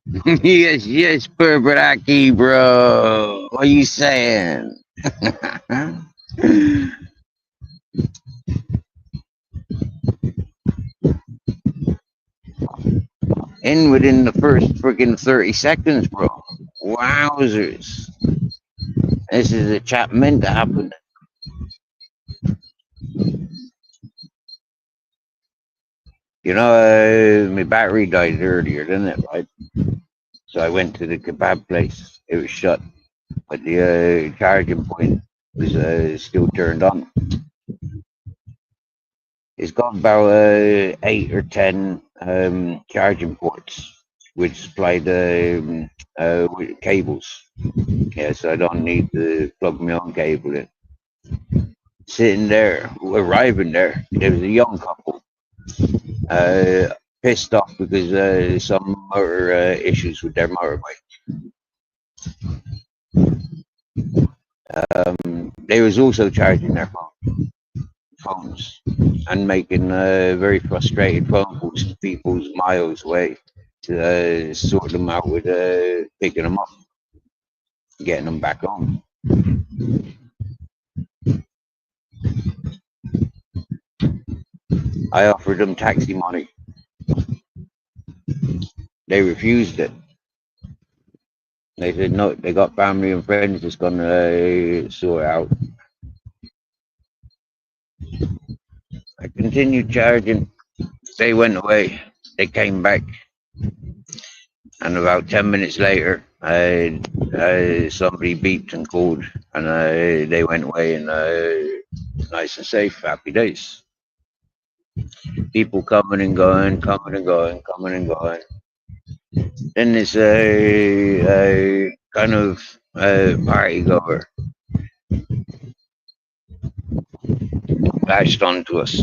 Yes, yes, Berberaki, bro. What are you saying? In within the first freaking 30 seconds, bro. Wowzers. This is a chat meant to happen. My battery died earlier, didn't it, right? So I went to the kebab place. It was shut, but the charging point was still turned on. It's got about 8 or 10 charging ports, which supply the with cables. Yeah, so I don't need to plug my own cable in. Sitting there, arriving there was a young couple, uh, pissed off because some motor issues with their motorbike. They was also charging their phones and making very frustrated phone calls to people miles away to sort them out with picking them up, getting them back home. I offered them taxi money. They refused it. They said no, they got family and friends that's gonna sort it out. I continued charging. They went away. They came back, and about 10 minutes later, somebody beeped and called, and they went away and nice and safe, happy days. People coming and going, coming and going, coming and going. Then this kind of party goer latched onto us.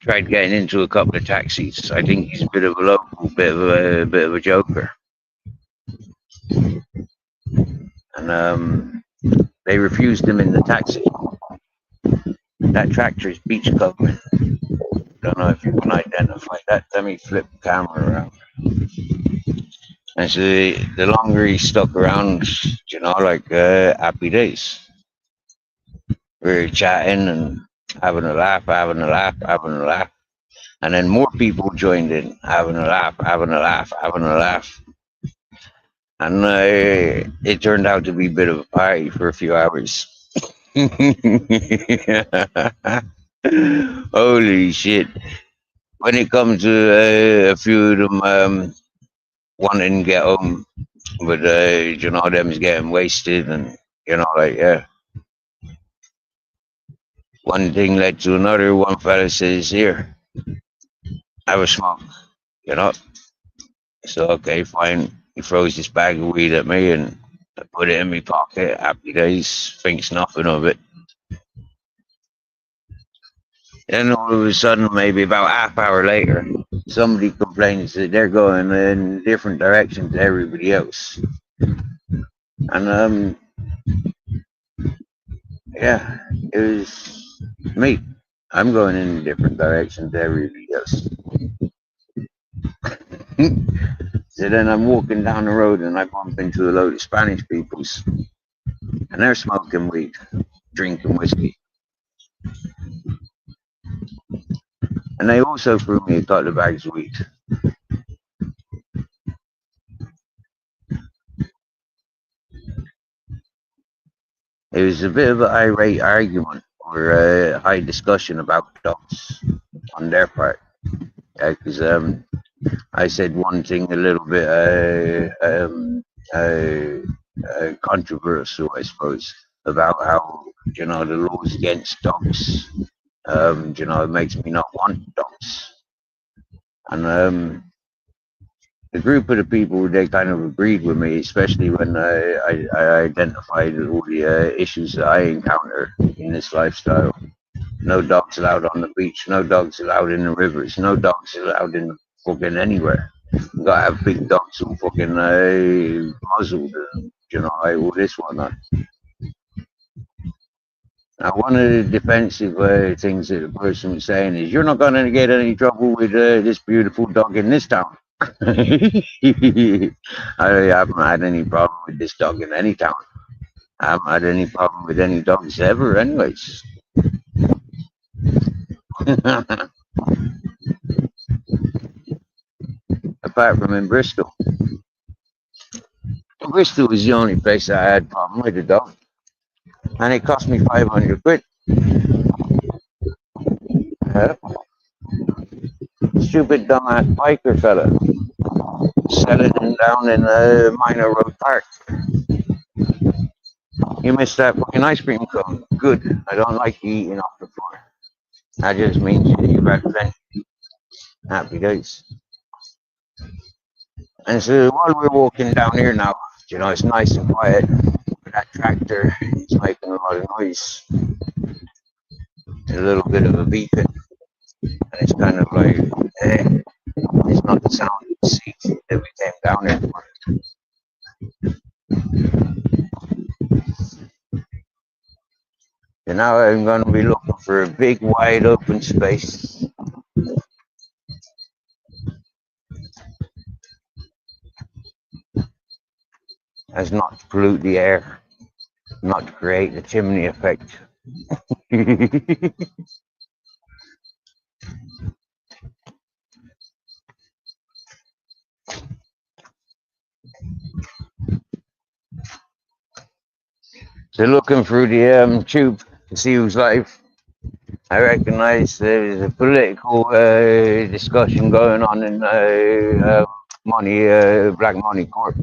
Tried getting into a couple of taxis. I think he's a bit of a local, bit of a joker, and they refused him in the taxi. That tractor is beachcombing. Don't know if you can identify that. Let me flip the camera around. And so the longer he stuck around, like happy days. We were chatting and having a laugh, having a laugh, having a laugh. And then more people joined in, having a laugh, having a laugh, having a laugh. And it turned out to be a bit of a party for a few hours. Holy shit. When it comes to a few of them wanting to get home, but them's getting wasted, and yeah. One thing led to another. One fella says, "Here, have a smoke," you know. So okay, fine. He throws this bag of weed at me, and I put it in my pocket. Happy days, thinks nothing of it. Then all of a sudden, maybe about half hour later, somebody complains that they're going in a different direction to everybody else. And yeah, it was me. I'm going in a different direction to everybody else. So then I'm walking down the road and I bump into a load of Spanish peoples, and they're smoking weed, drinking whiskey. And they also threw me a couple of bags of weed. It was a bit of an irate argument or a high discussion about dogs on their part. Because I said one thing a little bit controversial, I suppose, about how, the laws against dogs, it makes me not want dogs. And the group of the people, they kind of agreed with me, especially when I identified all the issues that I encounter in this lifestyle. No dogs allowed on the beach, no dogs allowed in the rivers, no dogs allowed in fucking anywhere. You gotta have big dogs who fucking muzzled, all this whatnot. Now, one of the defensive things that the person was saying is, "You're not going to get any trouble with this beautiful dog in this town." I haven't had any problem with this dog in any town. I haven't had any problem with any dogs ever, anyways. Apart from in Bristol. Bristol was the only place I had problem with a dog, and it cost me 500 quid. Uh, Stupid dumbass biker fella selling him down in Minor Road Park. You missed that fucking ice cream cone. Good. I don't like you eating off the floor. That just means you've had plenty. Happy days. And so while we're walking down here now, you know, it's nice and quiet. That tractor is making a lot of noise. A little bit of a beeping. And it's kind of like, it's not the sound of the seat that we came down here for. And now I'm going to be looking for a big, wide open space. As not to pollute the air, not to create the chimney effect. So looking through the tube to see who's live, I recognise there's a political discussion going on in Black Money Court.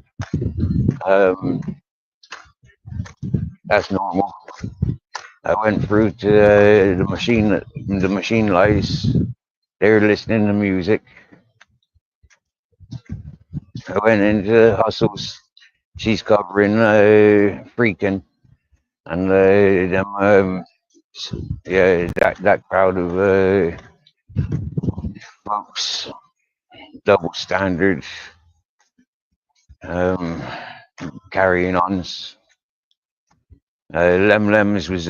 That's normal. I went through to the machine lies. They're listening to music. I went into Hustles. She's covering Freaking. And that crowd of folks, double standards, carrying ons. Lems was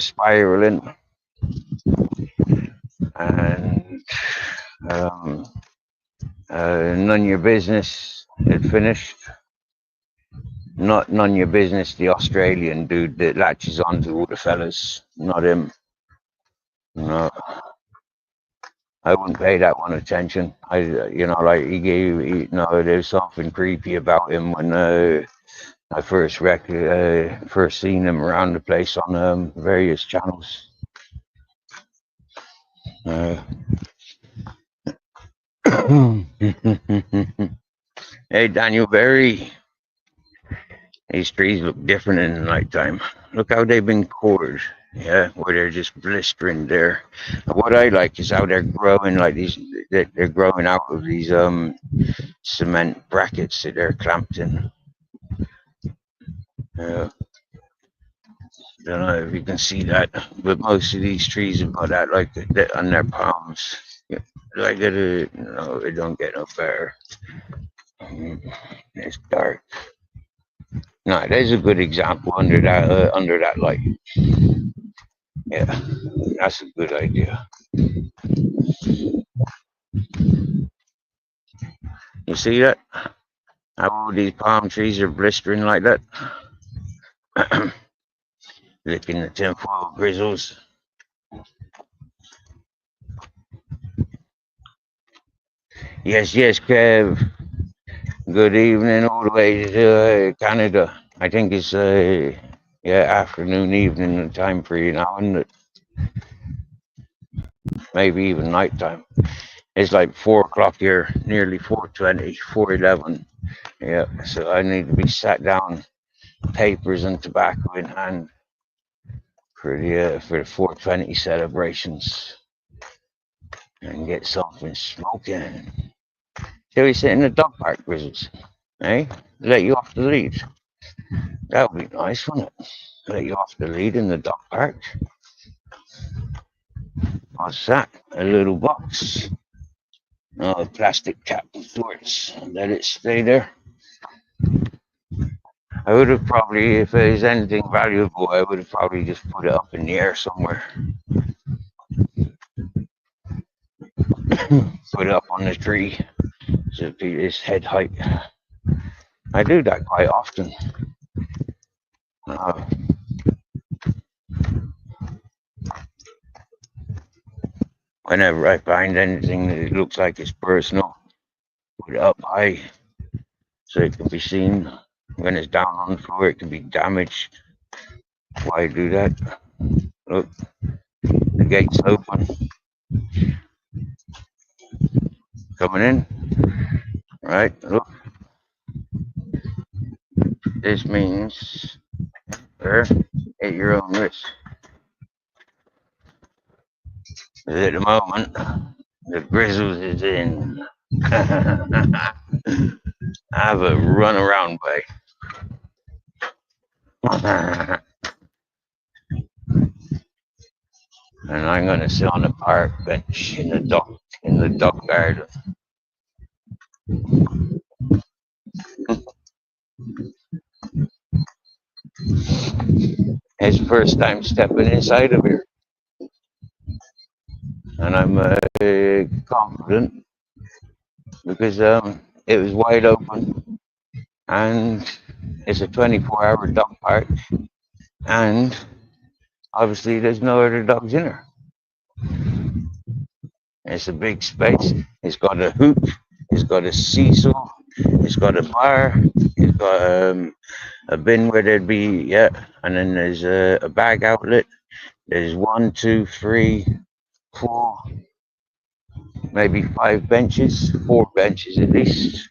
spiraling, and None Your Business had finished. Not None Your Business, the Australian dude that latches on to all the fellas, not him. No, I wouldn't pay that one attention. There's something creepy about him when I first seen him around the place on various channels. Hey, Daniel Berry. These trees look different in the nighttime. Look how they've been quartered. Yeah, where they're just blistering there. What I like is how they're growing like these. They're growing out of these cement brackets that they're clamped in. Don't know if you can see that, but most of these trees have got that like on their palms. Like it don't get no better. It's dark. No, there's a good example under that light. Yeah, that's a good idea. You see that? How all these palm trees are blistering like that? Licking the tinfoil grizzles. Yes, Kev. Good evening all the way to Canada. I think it's afternoon, evening time for you now, isn't it? Maybe even nighttime. It's like 4 o'clock here, nearly 4:20, 4:11. Yeah, so I need to be sat down, papers and tobacco in hand for the 4:20 celebrations, and get something smoking. Shall we sit in the dog park, Grizzles? Eh? Let you off the lead. That would be nice, wouldn't it? Let you off the lead in the dog park. What's that? A little box. Oh, a plastic cap of sorts. Let it stay there. I would have probably, if there's anything valuable, I would have probably just put it up in the air somewhere. Put it up on the tree. should be his head height. I do that quite often. Whenever I find anything that looks like it's personal, put it up high so it can be seen. When it's down on the floor, it can be damaged. Why do that? Look, the gate's open. Coming in. Right, look. This means there, at your own risk. At the moment, the Grizzles is in. Have a run around bay. And I'm gonna sit on a park bench in the dog garden. It's the first time stepping inside of here, and I'm confident because it was wide open, and it's a 24-hour dog park, and obviously there's no other dogs in there. It's a big space. It's got a hoop. It's got a seesaw. It's got a bar. It's got a bin where there'd be, and then there's a bag outlet. There's 1, 2, 3, 4, maybe 5 benches, 4 benches at least.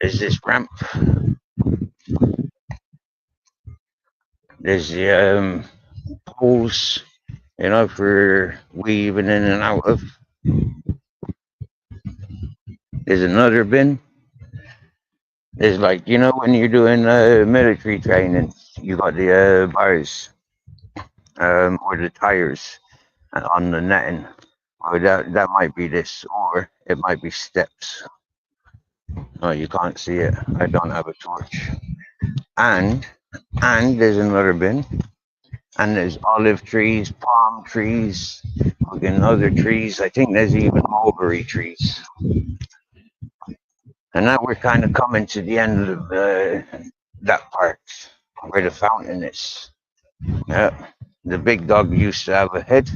There's this ramp. There's the poles, for weaving in and out of. There's another bin. There's like, when you're doing military training, you got the bars or the tires on the netting. Or that might be this, or it might be steps. No, you can't see it. I don't have a torch. And there's another bin. And there's olive trees, palm trees, fucking other trees. I think there's even mulberry trees. And now we're kind of coming to the end of that part where the fountain is. Yeah, the big dog used to have a head,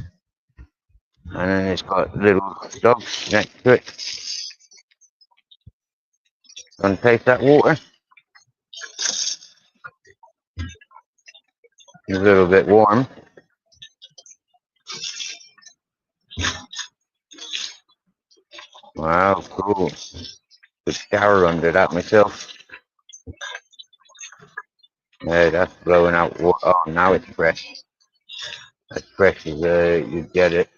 and then it's got little dogs next to it. Gonna taste that water? It's a little bit warm. Wow, cool. Could shower under that myself. Yeah, that's blowing out water. Oh, now it's fresh. As fresh as you get it.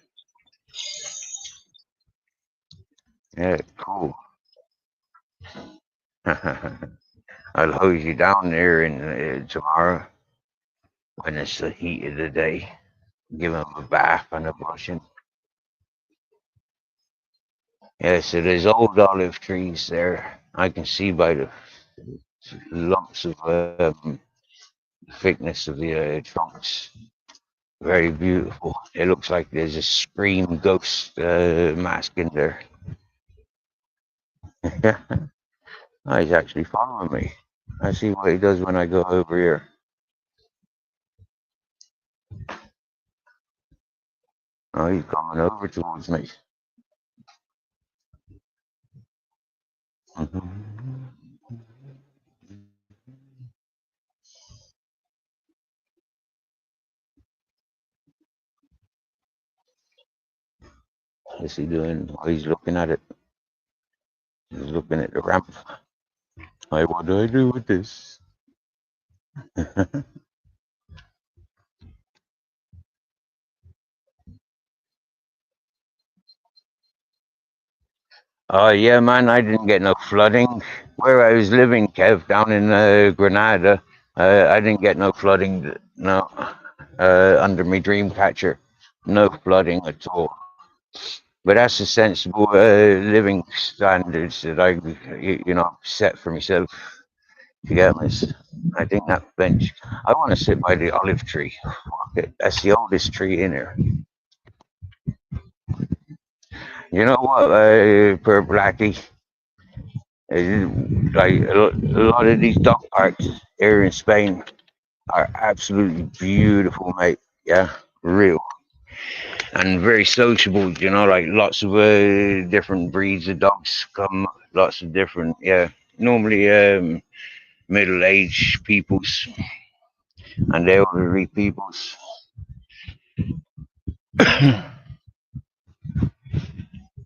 Yeah, cool. I'll hose you down there in tomorrow when it's the heat of the day. Give them a bath and a brushing. Yeah, so there's old olive trees there. I can see by the lumps of thickness of the trunks. Very beautiful. It looks like there's a scream ghost mask in there. Oh, he's actually following me. I see what he does when I go over here. Oh, he's coming over towards me. What's he doing? Oh, he's looking at it. He's looking at the ramp. Like, what do I do with this? Oh, yeah, man, I didn't get no flooding. Where I was living, Kev, down in Granada, I didn't get no flooding, no, under my dream catcher. No flooding at all. But that's a sensible living standards that I, set for myself. You get me? I think that bench, I want to sit by the olive tree. That's the oldest tree in here. You know what, poor Blackie? Like a lot of these dog parks here in Spain are absolutely beautiful, mate. Yeah, real and very sociable. You know, like lots of different breeds of dogs come, lots of different, yeah. Normally, middle-aged peoples and elderly peoples.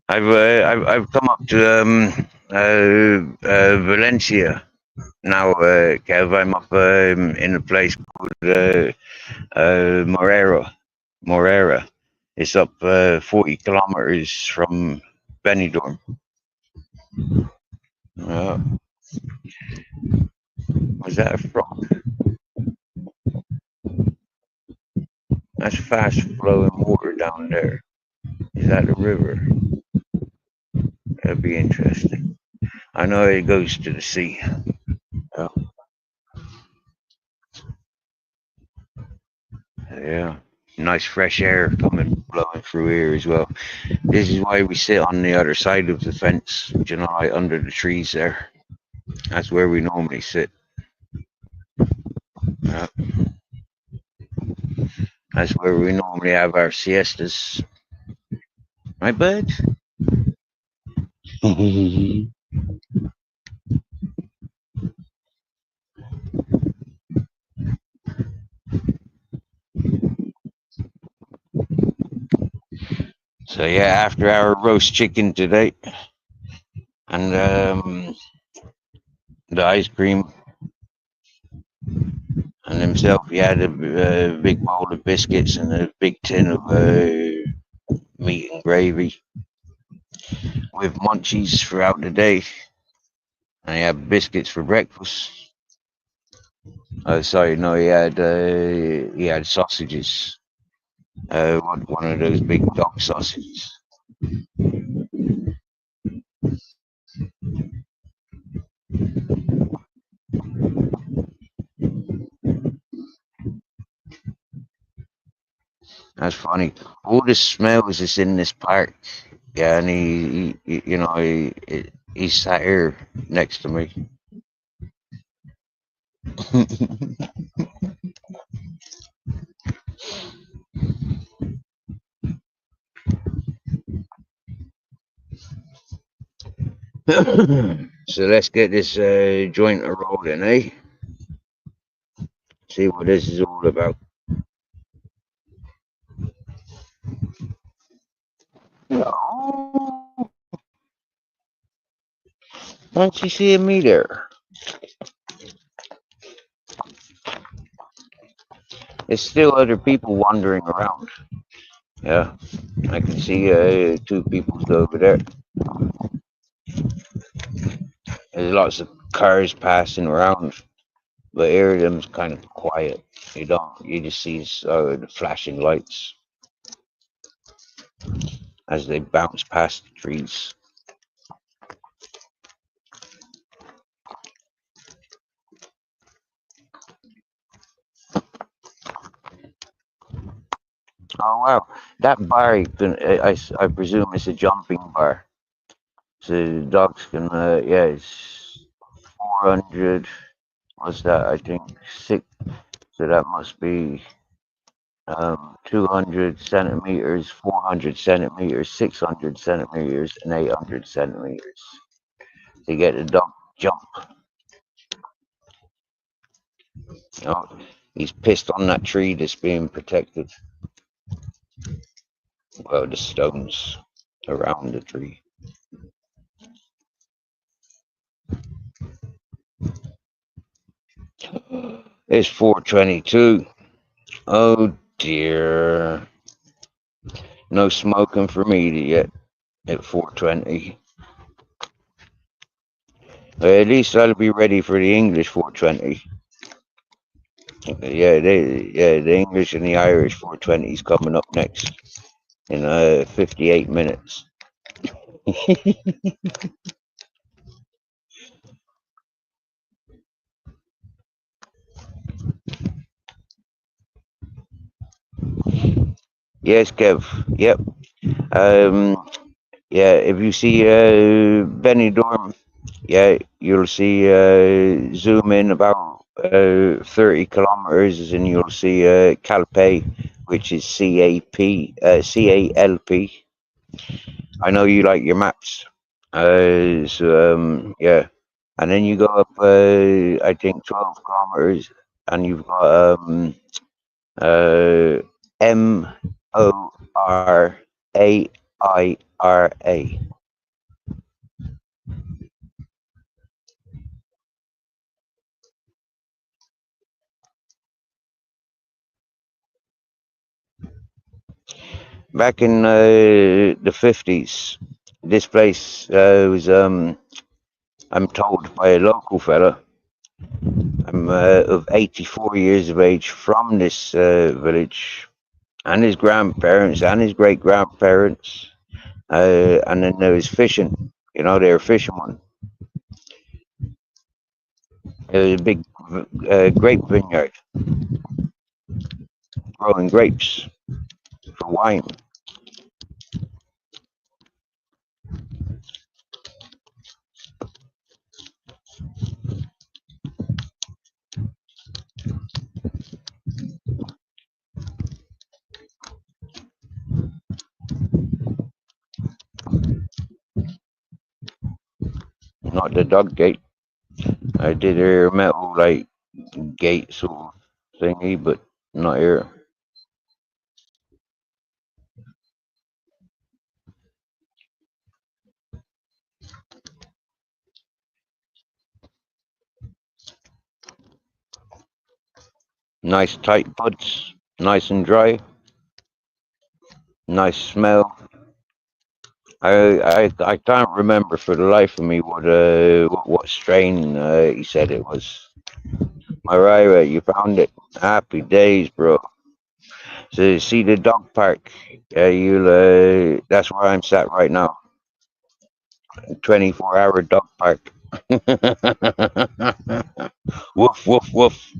I've come up to Valencia now, Kev. I'm up in a place called Morera. Morera. It's up 40 kilometers from Benidorm. Was that a frog? That's fast flowing water down there. Is that a river? That'd be interesting. I know it goes to the sea. Oh, yeah. Nice fresh air coming blowing through here as well. This is why we sit on the other side of the fence, you know, like under the trees there. That's where we normally sit. Yeah. That's where we normally have our siestas. Right, bud? So yeah, after our roast chicken today, and the ice cream, and himself, he had a big bowl of biscuits and a big tin of meat and gravy with munchies throughout the day. And he had biscuits for breakfast. Sorry, no, he had sausages. One of those big dog sausages. That's funny. All the smells is in this park. Yeah, and you know, he sat here next to me. So let's get this joint rolling, eh? See what this is all about. Oh, don't you see me there? There's still other people wandering around. Yeah, I can see two people over there. There's lots of cars passing around, but here them's kind of quiet. You just see the flashing lights as they bounce past the trees. Oh wow, that bar, I presume it's a jumping bar. So the dogs can, yeah, it's 400. What's that? I think six. So that must be 200 centimeters, 400 centimeters, 600 centimeters, and 800 centimeters to get the dog jump. Oh, he's pissed on that tree that's being protected. Well, the stones around the tree. It's 4:22. Oh dear. No smoking for me yet at 4:20. At least I'll be ready for the English 4:20. Yeah, the English and the Irish 4:20 is coming up next in 58 minutes. Yes, Kev. Yep. Yeah, if you see Benidorm, Yeah, you'll see. Zoom in about 30 kilometers, and you'll see Calpe, which is CALP. I know you like your maps. Yeah, and then you go up. I think 12 kilometers, and you've got Moraira. Back in the 50s, this place was, I'm told by a local fella, I'm of 84 years of age, from this village, and his grandparents and his great grandparents. And then there was fishing. You know, they were fishing one. There was a big grape vineyard growing grapes for wine. Not the dog gate. I did hear metal like gate sort of thingy, but not here. Nice tight buds, nice and dry, nice smell. I can't remember for the life of me what strain he said it was. Moraira, you found it. Happy days, bro. So see the dog park. You'll that's where I'm sat right now. 24-hour dog park. Woof woof woof.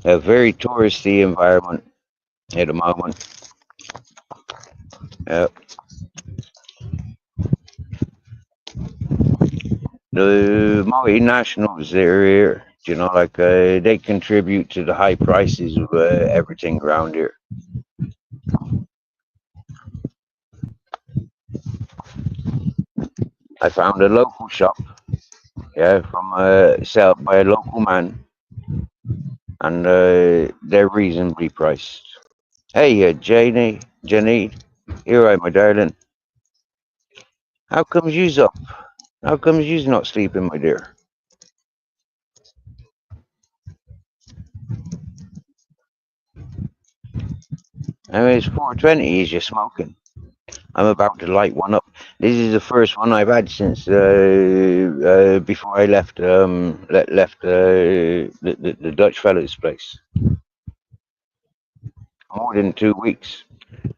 A very touristy environment at the moment. Uh, the multinationals that are here, you know, like they contribute to the high prices of everything around here. I found a local shop, yeah, from set up by a local man, and they're reasonably priced. Hey, Jenny, here I, my darling. How comes you's up? How comes you's not sleeping, my dear? I mean, it's 4:20. Is you smoking? I'm about to light one up. This is the first one I've had since before I left the Dutch fellow's place. More than 2 weeks,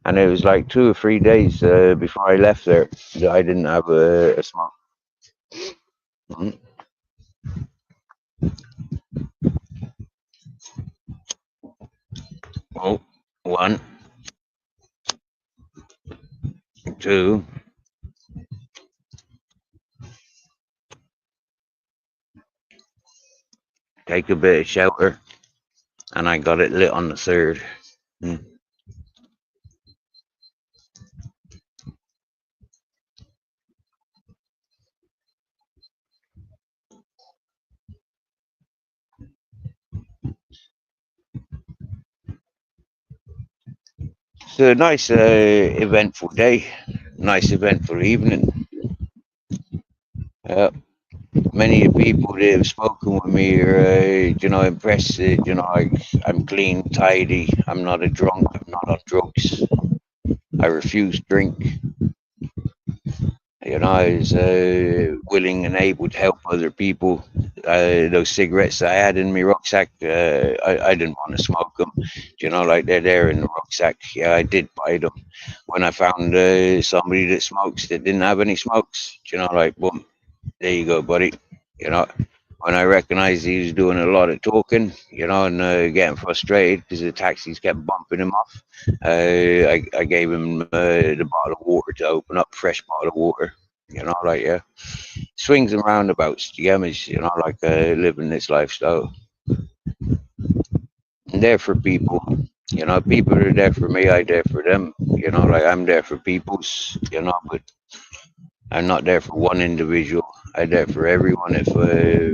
and it was like 2 or 3 days before I left there that I didn't have a smoke. Mhm. Oh, one, two. Take a bit of shelter, and I got it lit on the third. Mm. It's a nice eventful day, nice eventful evening. Yeah. Many people that have spoken with me are, impressed that, I'm clean, tidy. I'm not a drunk. I'm not on drugs. I refuse drink. I was willing and able to help other people. Those cigarettes I had in my rucksack, I didn't want to smoke them. Like they're there in the rucksack. Yeah, I did buy them. When I found somebody that smokes that didn't have any smokes, like, boom, there you go, buddy. You know, when I recognized he was doing a lot of talking, and getting frustrated because the taxis kept bumping him off, I gave him the bottle of water to open up, fresh bottle of water. Like, yeah, swings and roundabouts. Do you get me? Like living this lifestyle. I'm there for people. People are there for me. I there for them. Like I'm there for peoples. But I'm not there for one individual. I'm there for everyone. If for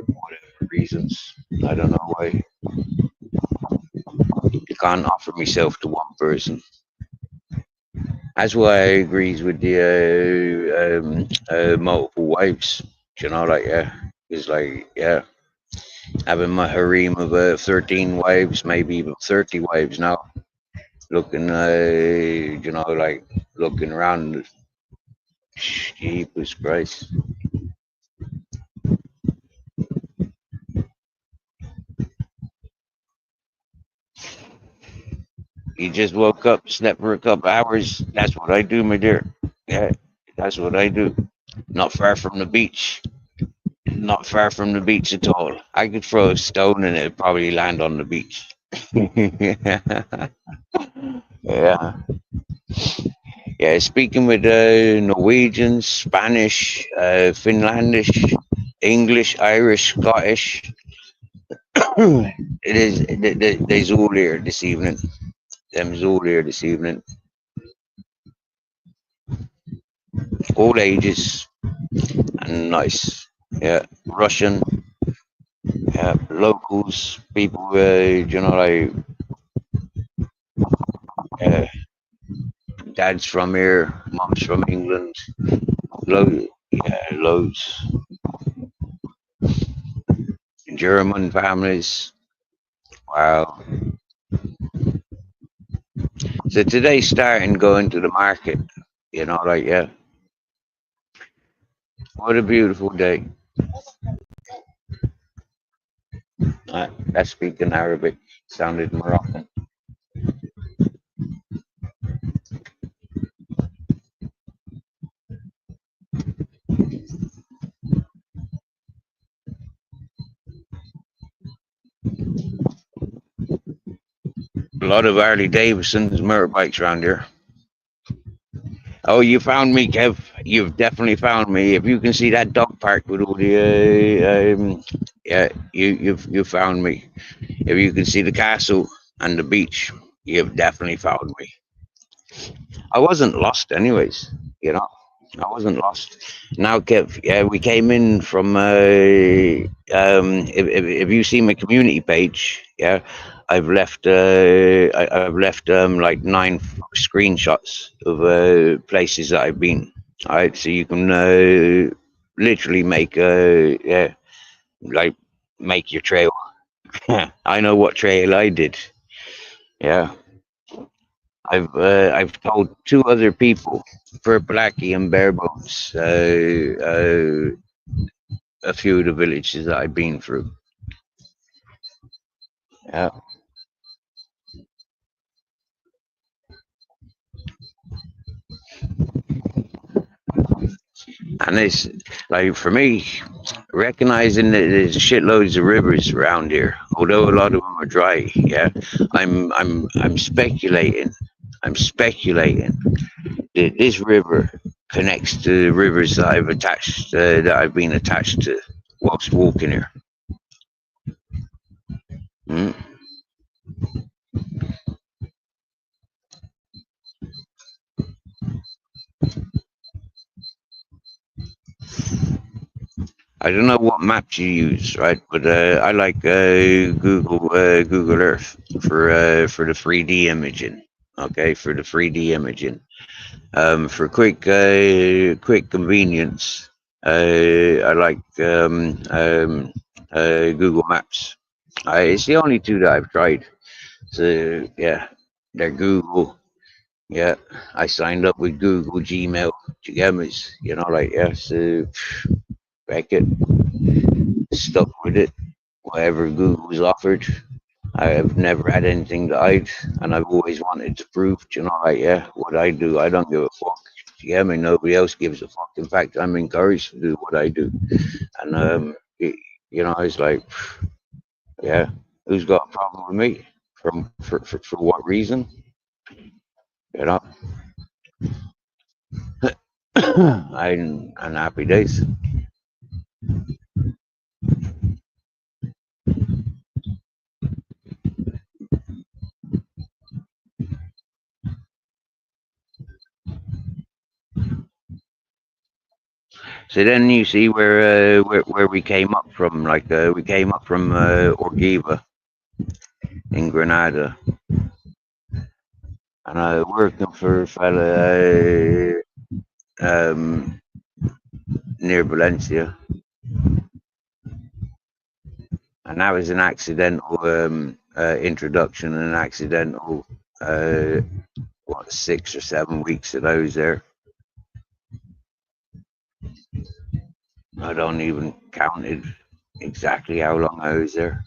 whatever reasons, I don't know why. I can't offer myself to one person. That's why I agrees with the multiple wives. Like, yeah, it's like, yeah, having my harem of 13 wives, maybe even 30 wives now. Looking, like looking around. Jeepers Christ. You just woke up, slept for a couple hours. That's what I do, my dear. Yeah, that's what I do. Not far from the beach. Not far from the beach at all. I could throw a stone and it'd probably land on the beach. Yeah. Yeah, speaking with Norwegian, Spanish, Finlandish, English, Irish, Scottish. It is. There's all here this evening. Them's all here this evening. All ages and nice. Yeah, Russian. Yeah, locals, people. Like uh, dad's from here, mom's from England. Loads. Yeah, loads. German families. Wow. So today's starting going to the market. Like, yeah. What a beautiful day. That's speaking Arabic. Sounded Moroccan. A lot of Harley Davidsons, motorbikes around here. Oh, you found me, Kev. You've definitely found me. If you can see that dog park with all the, yeah, you found me. If you can see the castle and the beach, you've definitely found me. I wasn't lost, anyways. I wasn't lost. Now, Kev, yeah, we came in from. If you see my community page, yeah, I've left like 9 screenshots of places that I've been. All right, so you can literally make yeah, like make your trail. I know what trail I did. Yeah. I've told 2 other people for Blackie and Barebones, a few of the villages that I've been through. Yeah, and it's like for me, recognizing that there's shitloads of rivers around here, although a lot of them are dry. Yeah, I'm speculating. I'm speculating that this river connects to the rivers that I've been attached to whilst walking here. Mm. I don't know what maps you use, right? But I like Google Earth for the 3D imaging. Okay, for the 3D imaging. For quick convenience. I like Google Maps. It's the only two that I've tried. So yeah, they're Google. Yeah, I signed up with Google Gmail. Geme's, like yeah. So back it, stuck with it. Whatever Google's offered. I have never had anything to hide, and I've always wanted to prove, like, yeah, what I do, I don't give a fuck. Yeah, I mean, nobody else gives a fuck. In fact, I'm encouraged to do what I do. And, it's like, yeah, who's got a problem with me? For what reason? You know, I'm happy days. So then you see where we came up from. Like we came up from Orgiva in Granada, and I working for a fella near Valencia, and that was an accidental introduction and an accidental 6 or 7 weeks that I was there. I don't even counted exactly how long I was there.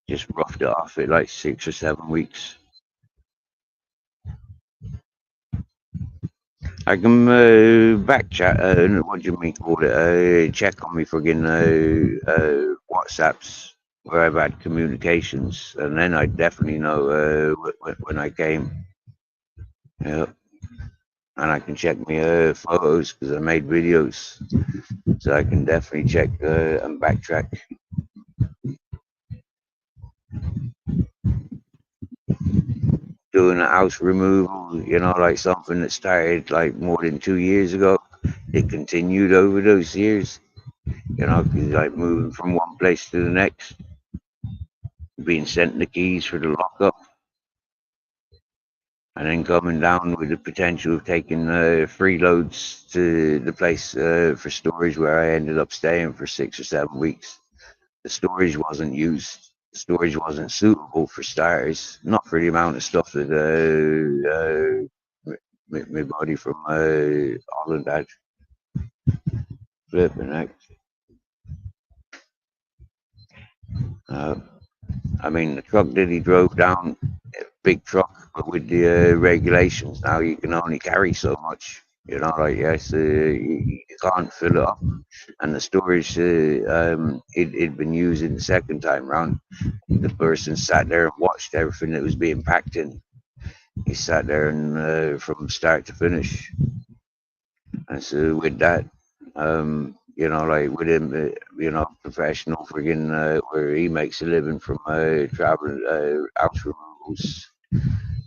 Just roughed it off at like 6 or 7 weeks. I can back chat. What do you mean call it? Check on me friggin' WhatsApps where I've had communications, and then I definitely know when I came. Yeah, and I can check my photos because I made videos, so I can definitely check and backtrack. Doing a house removal, like something that started like more than 2 years ago. It continued over those years, like moving from one place to the next, being sent the keys for the lockup, and then coming down with the potential of taking freeloads to the place for storage where I ended up staying for 6 or 7 weeks. The storage wasn't used. The storage wasn't suitable for starters, not for the amount of stuff that my buddy from Holland had. Flipping heck. Uh, I mean, the truck that he drove down, big truck, but with the regulations now, you can only carry so much. Like yes, you can't fill it up, and the storage it'd been using the second time round. The person sat there and watched everything that was being packed in. He sat there and from start to finish, and so with that, like with him, professional friggin' where he makes a living from traveling house removals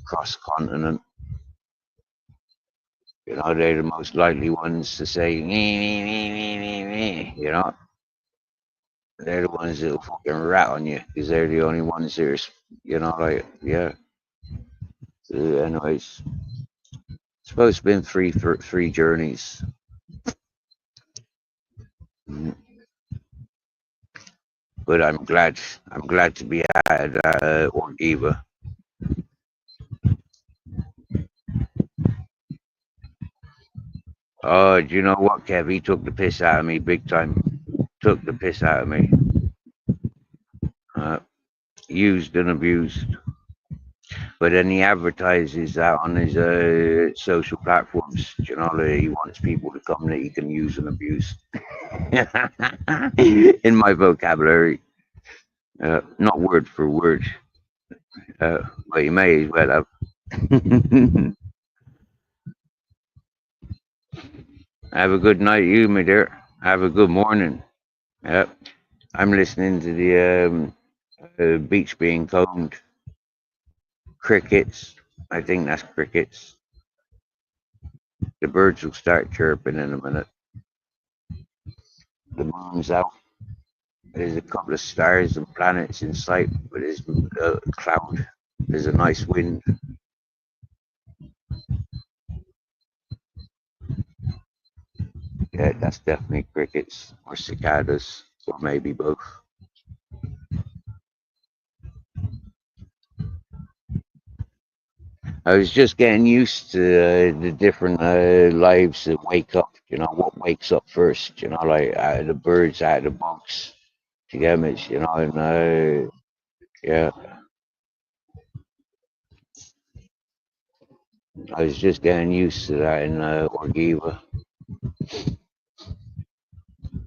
cross continent. They're the most likely ones to say, me, me, me, me, me, me. They're the ones that'll fucking rat on you because they're the only ones that are, like, yeah. So, anyways, it's supposed to be three journeys. But I'm glad to be at Orgiva. Oh, do you know what, Kev? He took the piss out of me big time. Took the piss out of me. Used and abused. But then he advertises that on his social platforms. That he wants people to come that he can use and abuse. In my vocabulary, not word for word, but you may as well have. Have a good night, you, my dear. Have a good morning. Yep. I'm listening to the beach being combed. Crickets. I think that's crickets. The birds will start chirping in a minute. The moon's out. There's a couple of stars and planets in sight, but there's a cloud. There's a nice wind. Yeah, that's definitely crickets or cicadas or maybe both. I was just getting used to the different lives that wake up. You know, what wakes up first? You know, like the birds, out of the bugs, to get me. You know, and yeah, I was just getting used to that in Orgiva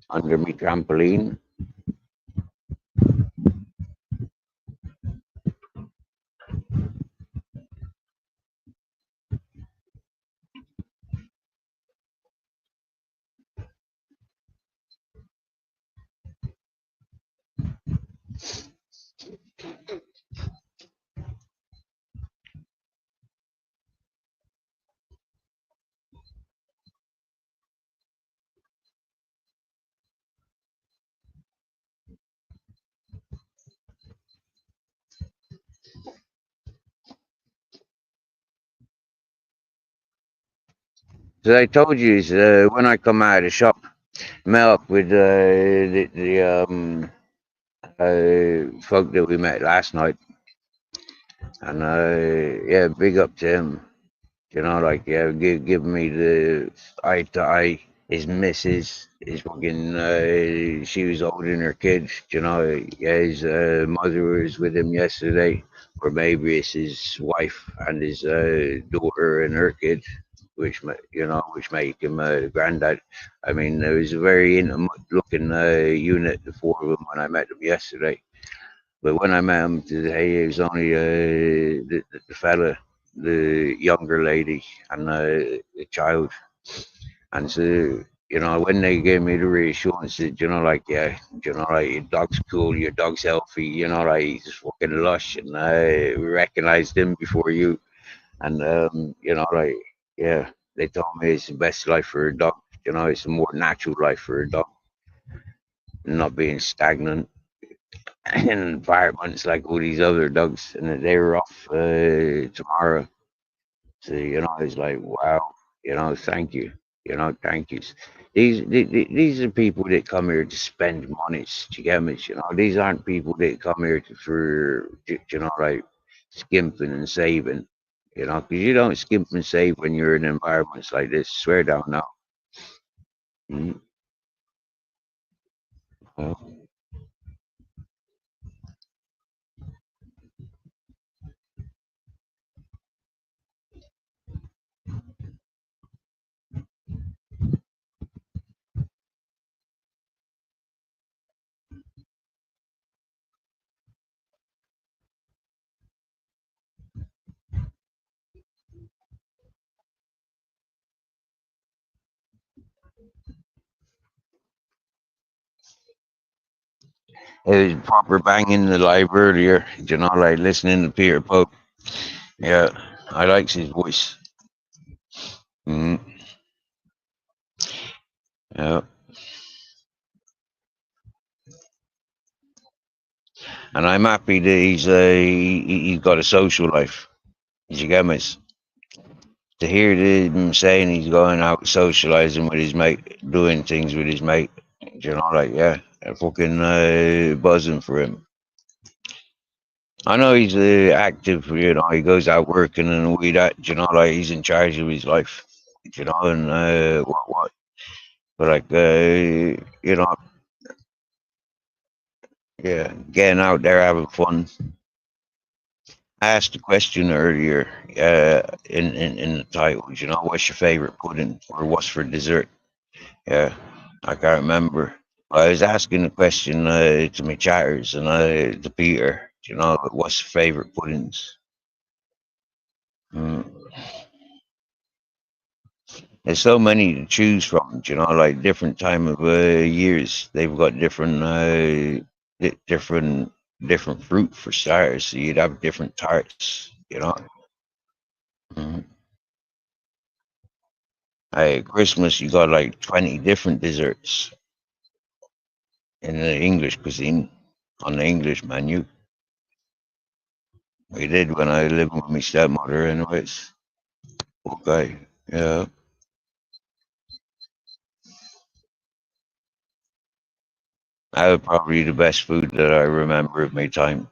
under me trampoline. So I told you is, when I come out of the shop, met up with the folk that we met last night, and yeah, big up to him. You know, like yeah, give me the eye to eye. His missus is fucking. She was holding her kids. You know, yeah, his mother was with him yesterday, or maybe it's his wife and his daughter and her kid, which you know, which make him a granddad. I mean, it was a very intimate looking unit, the four of them, when I met them yesterday. But when I met him today, it was only the fella, the younger lady, and the child. And so, you know, when they gave me the reassurance that, you know, like, yeah, you know, like, your dog's cool, your dog's healthy, you know, like, he's fucking lush, and we recognized him before you. And, you know, like, yeah, they told me it's the best life for a dog. You know, it's a more natural life for a dog, not being stagnant in environments like all these other dogs, and that they were off tomorrow. So you know, it's like wow, you know, thank you, you know, thank yous. These are people that come here to spend money. You get me? You know, these aren't people that come here you know, like skimping and saving. You know, because you don't skimp and save when you're in environments like this. Swear down now. Mm, well, it was proper banging the live earlier. You know, like listening to Peter Pope. Yeah, I likes his voice. Mm, yeah, and I'm happy that he's got a social life. Did you get me? To hear him saying he's going out socializing with his mate, doing things with his mate. You know, like yeah, fucking buzzing for him. I know he's active. You know, he goes out working and all that. You know, like he's in charge of his life. You know, and what. But like, you know, yeah, getting out there having fun. I asked a question earlier in the titles, you know, what's your favorite pudding or what's for dessert? Yeah, I can't remember. I was asking the question to my chatters and to Peter, you know, what's your favorite puddings? Mm. There's so many to choose from, you know, like different time of years. They've got different, different, different fruit for starters. So you'd have different tarts, you know. Mm. Christmas, you got like 20 different desserts in the English cuisine on the English menu. We did when I lived with my stepmother, anyways. Okay, yeah. That was probably the best food that I remember of my time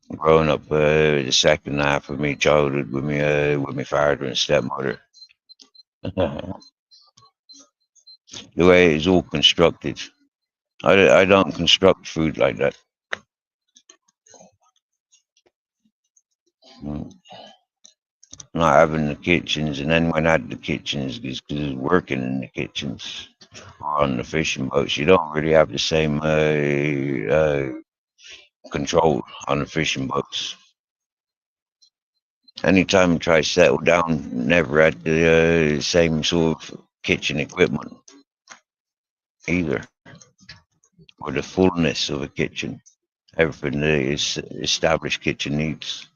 growing up. The second half of my childhood with my father and stepmother. The way it's all constructed. I don't construct food like that. Mm. Not having the kitchens, and then when I had the kitchens, because working in the kitchens or on the fishing boats, you don't really have the same control on the fishing boats. Anytime I try to settle down, never had the same sort of kitchen equipment either, or the fullness of a kitchen. Everything that is established kitchen needs.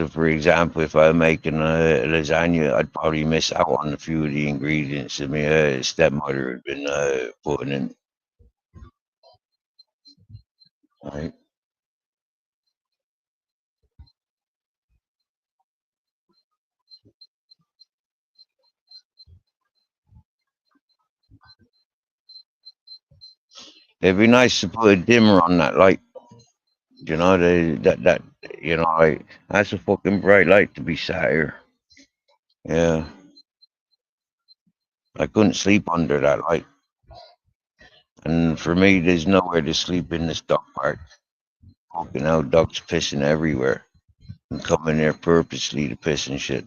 For example, if I'm making a lasagna, I'd probably miss out on a few of the ingredients that my stepmother had been putting in. Right? It'd be nice to put a dimmer on that light. That like that's a fucking bright light to be sat here. Yeah, I couldn't sleep under that light. And for me, there's nowhere to sleep in this dog park. Fucking hell, dogs pissing everywhere and coming there purposely to piss and shit.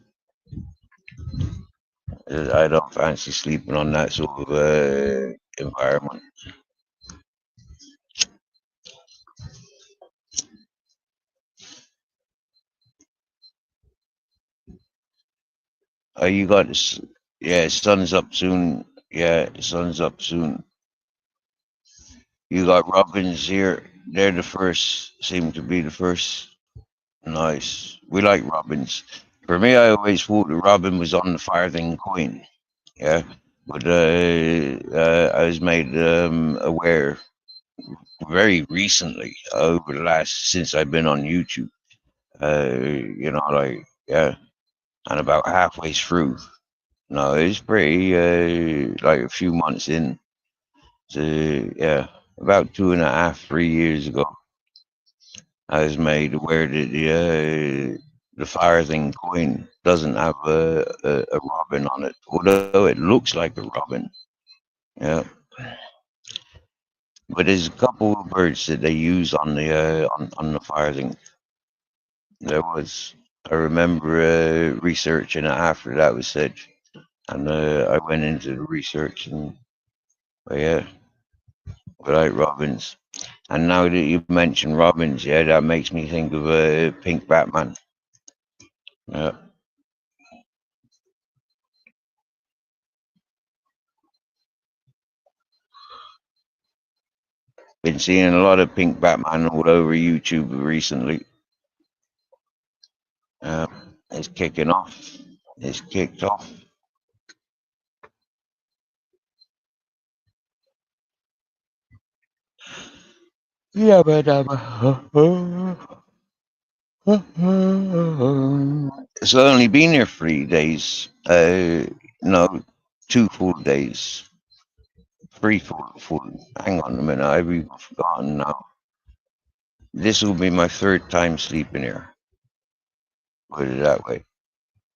I don't fancy sleeping on that sort of environment. You got this. Yeah, sun's up soon. Yeah, sun's up soon. You got robins here. They're the first. Seem to be the first. Nice. We like robins. For me, I always thought the robin was on the farthing coin. Yeah, but I was made aware very recently over the last since I've been on YouTube. Like yeah, and about halfway through. No, it's pretty like a few months in. So yeah, about 2.5, 3 years ago, I was made aware that the farthing coin doesn't have a robin on it, although it looks like a robin. Yeah, but there's a couple of birds that they use on the on the farthing. There was. I remember researching it after that was said, and I went into the research and yeah, I like robins. And now that you mentioned robins, yeah, that makes me think of a Pink Batman. Yeah, been seeing a lot of Pink Batman all over YouTube recently. Uh, it's kicking off. It's kicked off. Yeah, but it's only been here 3 days. No, 2 full days. Three full. Hang on a minute, I've even forgotten now. This will be my third time sleeping here. Put it that way.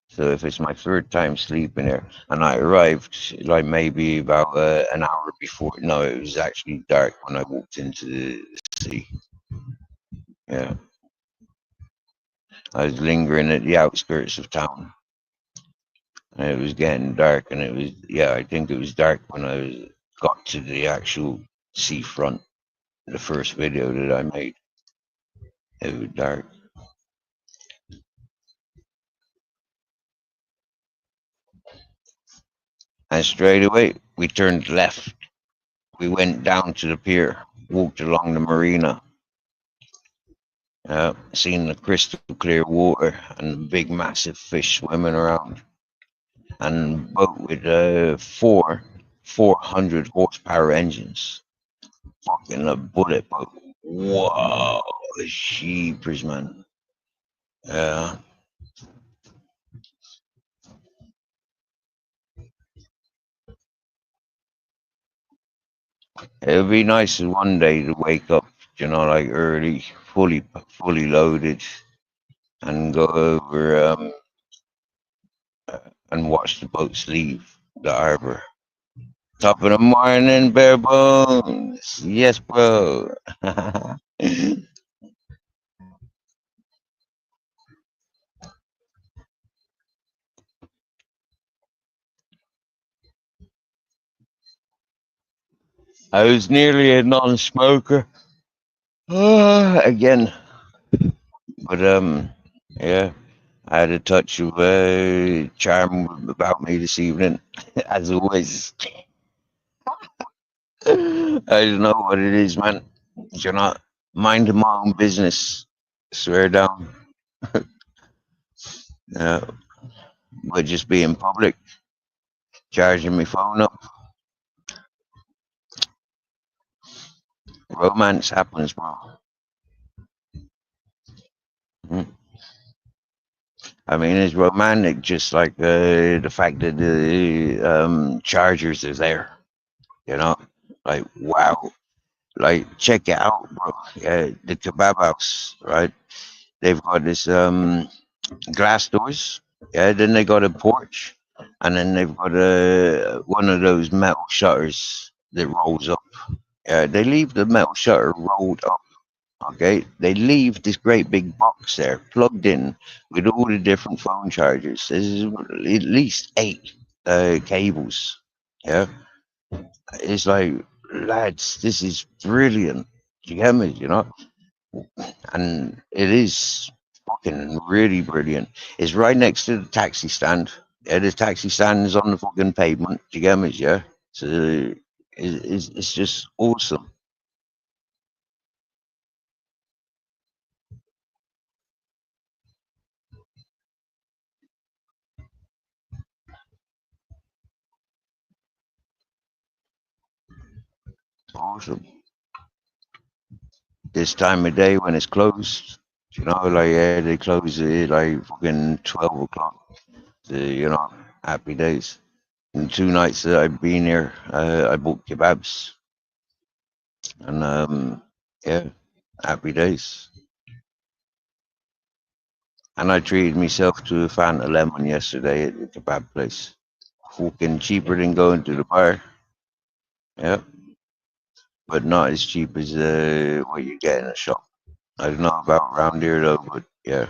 So if it's my third time sleeping here, and I arrived like maybe about an hour before. No, it was actually dark when I walked into the sea. Yeah, I was lingering at the outskirts of town, and it was getting dark, and it was yeah. I think it was dark when got to the actual seafront. The first video that I made, it was dark, and straight away we turned left. We went down to the pier, walked along the marina, seen the crystal clear water and big massive fish swimming around, and boat with 400 horsepower engines, fucking a bullet boat. Whoa, sheepers, man. Yeah, It would be nice one day to wake up, like early, fully loaded, and go over and watch the boats leave the harbor. Top of the morning, bare bones. Yes, bro. I was nearly a non-smoker again, but yeah, I had a touch of charm about me this evening, as always. I don't know what it is, man. You're not minding my own business. Swear down. Uh, but just be in public, charging my phone up. Romance happens, bro. Mm. I mean, it's romantic, just like the fact that the Chargers is there. You know, like wow, like check it out, bro. Yeah, the kebab house, right? They've got this glass doors. Yeah, then they got a porch, and then they've got a one of those metal shutters that rolls up. Yeah, they leave the metal shutter rolled up. Okay, they leave this great big box there, plugged in with all the different phone chargers. There's at least eight cables. Yeah, it's like, lads, this is brilliant. Do you get me? And it is fucking really brilliant. It's right next to the taxi stand. Yeah, the taxi stand is on the fucking pavement. Do you get me? Yeah. So it's just awesome. Awesome. This time of day when it's closed, like yeah, they close it like fucking 12 o'clock. Happy days. And 2 nights that I've been here, I bought kebabs, and yeah, happy days. And I treated myself to a Fanta lemon yesterday at the kebab place. Fucking cheaper than going to the bar. Yeah, but not as cheap as what you get in a shop. I don't know about around here though, but yeah,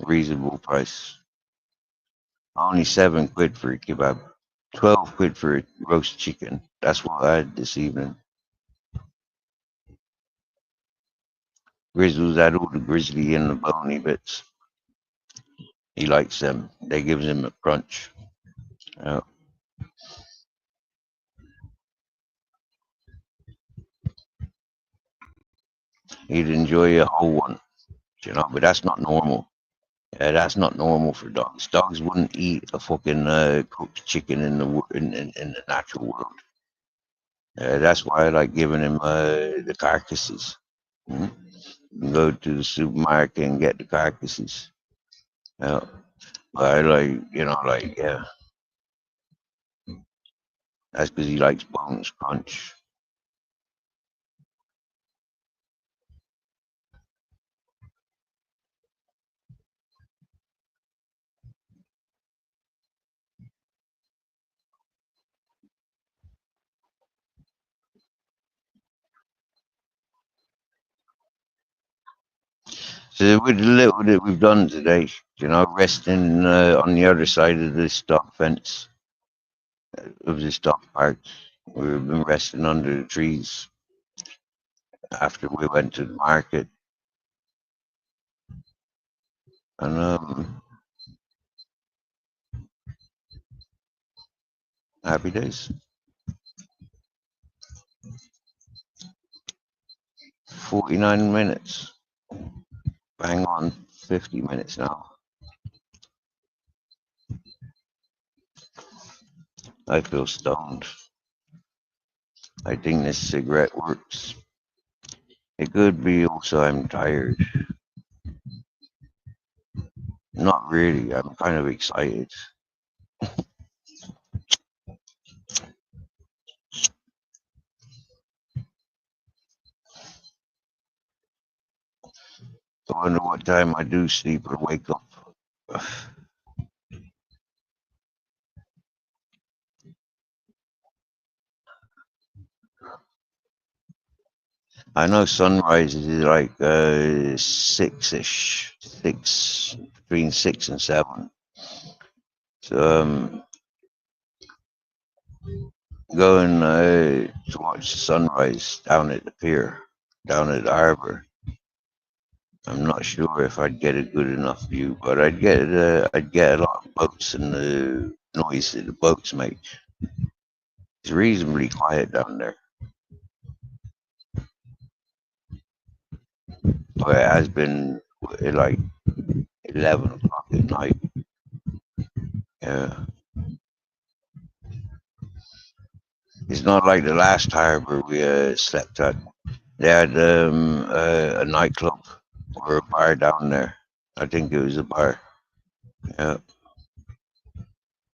reasonable price. Only 7 quid for a kebab. 12 quid for a roast chicken. That's what I had this evening. Grizzles had all the grizzly and the bony bits. He likes them. They gives him a crunch. Uh, he'd enjoy a whole one, but that's not normal. Yeah, that's not normal for dogs. Dogs wouldn't eat a fucking cooked chicken in the natural world. That's why I like giving him the carcasses. Mhm. You can go to the supermarket and get the carcasses. Yeah. But I like, yeah, that's because he likes bones crunch. So with the little that we've done today, resting on the other side of the stock fence of the stock park, we've been resting under the trees after we went to the market, and happy days. 49 minutes, bang on 50 minutes now. I feel stoned. I think this cigarette works. It could be also I'm tired. Not really. I'm kind of excited. I wonder what time I do sleep or wake up. I know sunrise is like 6-ish, between 6 and 7. So going to watch the sunrise down at the pier, down at the harbor. I'm not sure if I'd get a good enough view, but I'd get a lot of boats and the noise that the boats make. It's reasonably quiet down there, but it has been like 11 o'clock at night. Yeah, it's not like the last harbor we slept at. They had a nightclub or a bar down there. I think it was a bar. Yeah,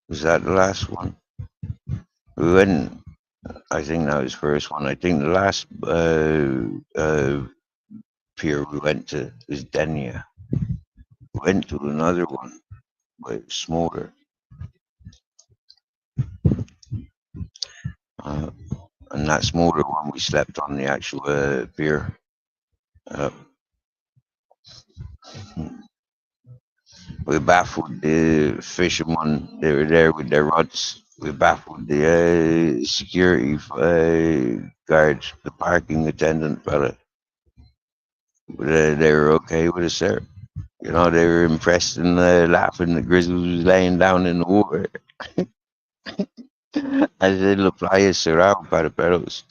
was that the last one? We went. I think that was the first one. I think the last pier we went to was Denia. We went to another one, but it was smaller. Uh, and that smaller one, we slept on the actual pier. Uh, we baffled the fishermen. They were there with their rods. We baffled the security guards, the parking attendant fella. But they were okay with us there. You know, they were impressed and laughing that Grizzly was laying down in the water. I said, la playa es cerrado para perros.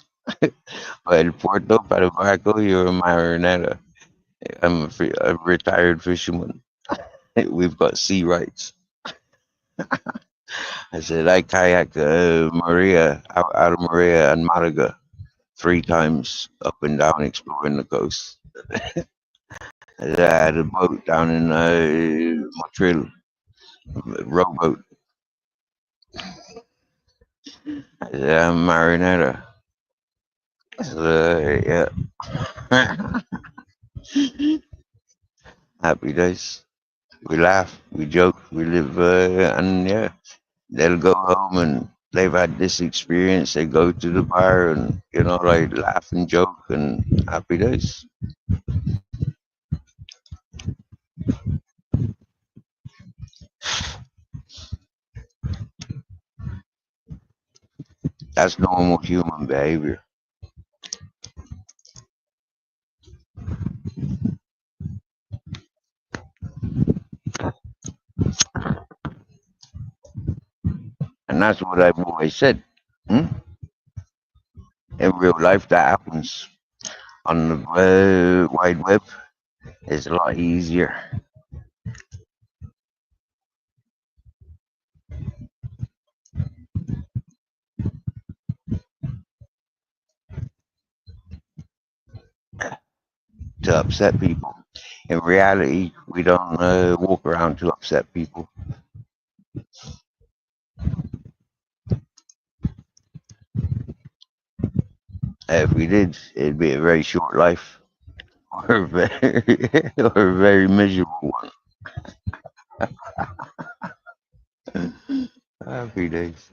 El puerto para barco, you're a marinera. I'm a retired fisherman. We've got sea rights. I said, I kayak Maria, out of Maria and Malaga 3 times up and down exploring the coast. I had a boat down in Montreal, a rowboat. I said, I'm Marinetta. So, yeah. Happy days. We laugh, we joke, we live, and yeah, they'll go home and they've had this experience. They go to the bar and, like laugh and joke and happy days. That's normal human behavior. And that's what I've always said. Hmm? In real life, that happens. On the wide web, it's a lot easier to upset people. In reality, we don't walk around to upset people. If we did, it'd be a very short life or a very, or a very miserable one. Happy days.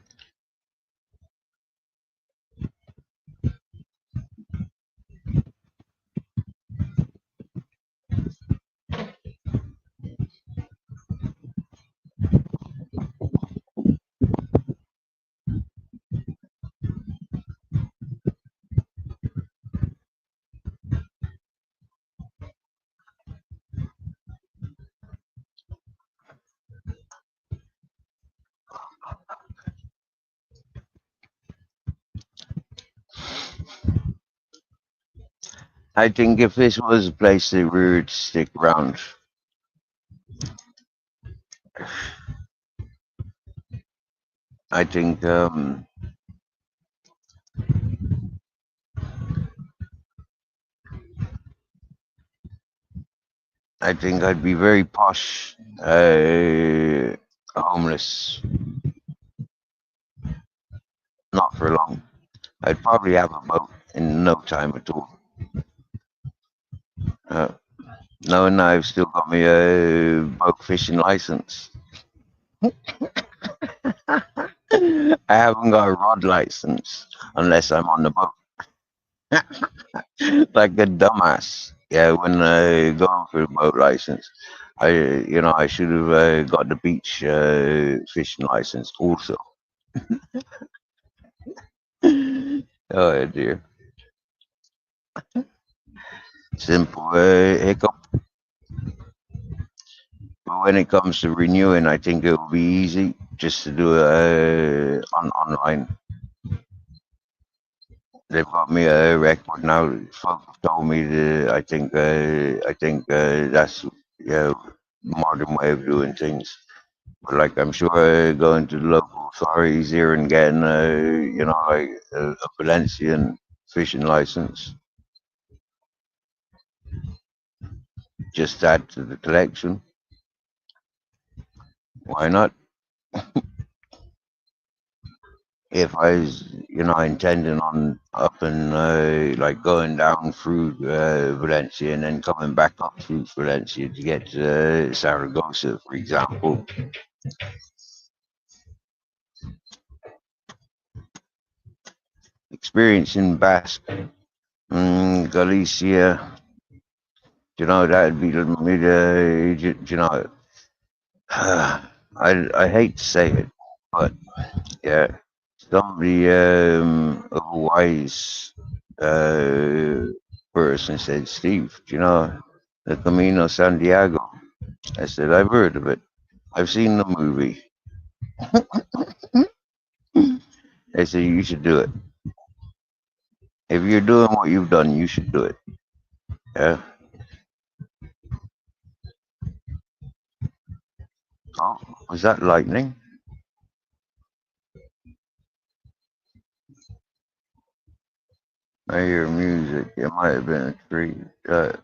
I think if this was a place that we would stick around, I think I think I'd be very posh, homeless, not for long. I'd probably have a boat in no time at all. Uh, No, no, I've still got my boat fishing license. I haven't got a rod license unless I'm on the boat. Like a dumbass. Yeah, when going for the boat license, I should have got the beach fishing license also. Oh dear. Simple hiccup. But when it comes to renewing, I think it will be easy just to do it online. They've got me a record now. Folk told me that I think that's yeah modern way of doing things. But like I'm sure going to the local authorities here and getting like a Valencian fishing license, just add to the collection. Why not? If I was, intending on up and like going down through Valencia and then coming back up through Valencia to get to Saragossa, for example, experiencing Basque, Galicia, that'd be I hate to say it, but yeah, somebody a wise uh, person said, Steve, do you know the Camino Santiago? I said, I've heard of it. I've seen the movie. They said, you should do it. If you're doing what you've done, you should do it. Yeah. Oh, was that lightning? I hear music. It might have been a tree, a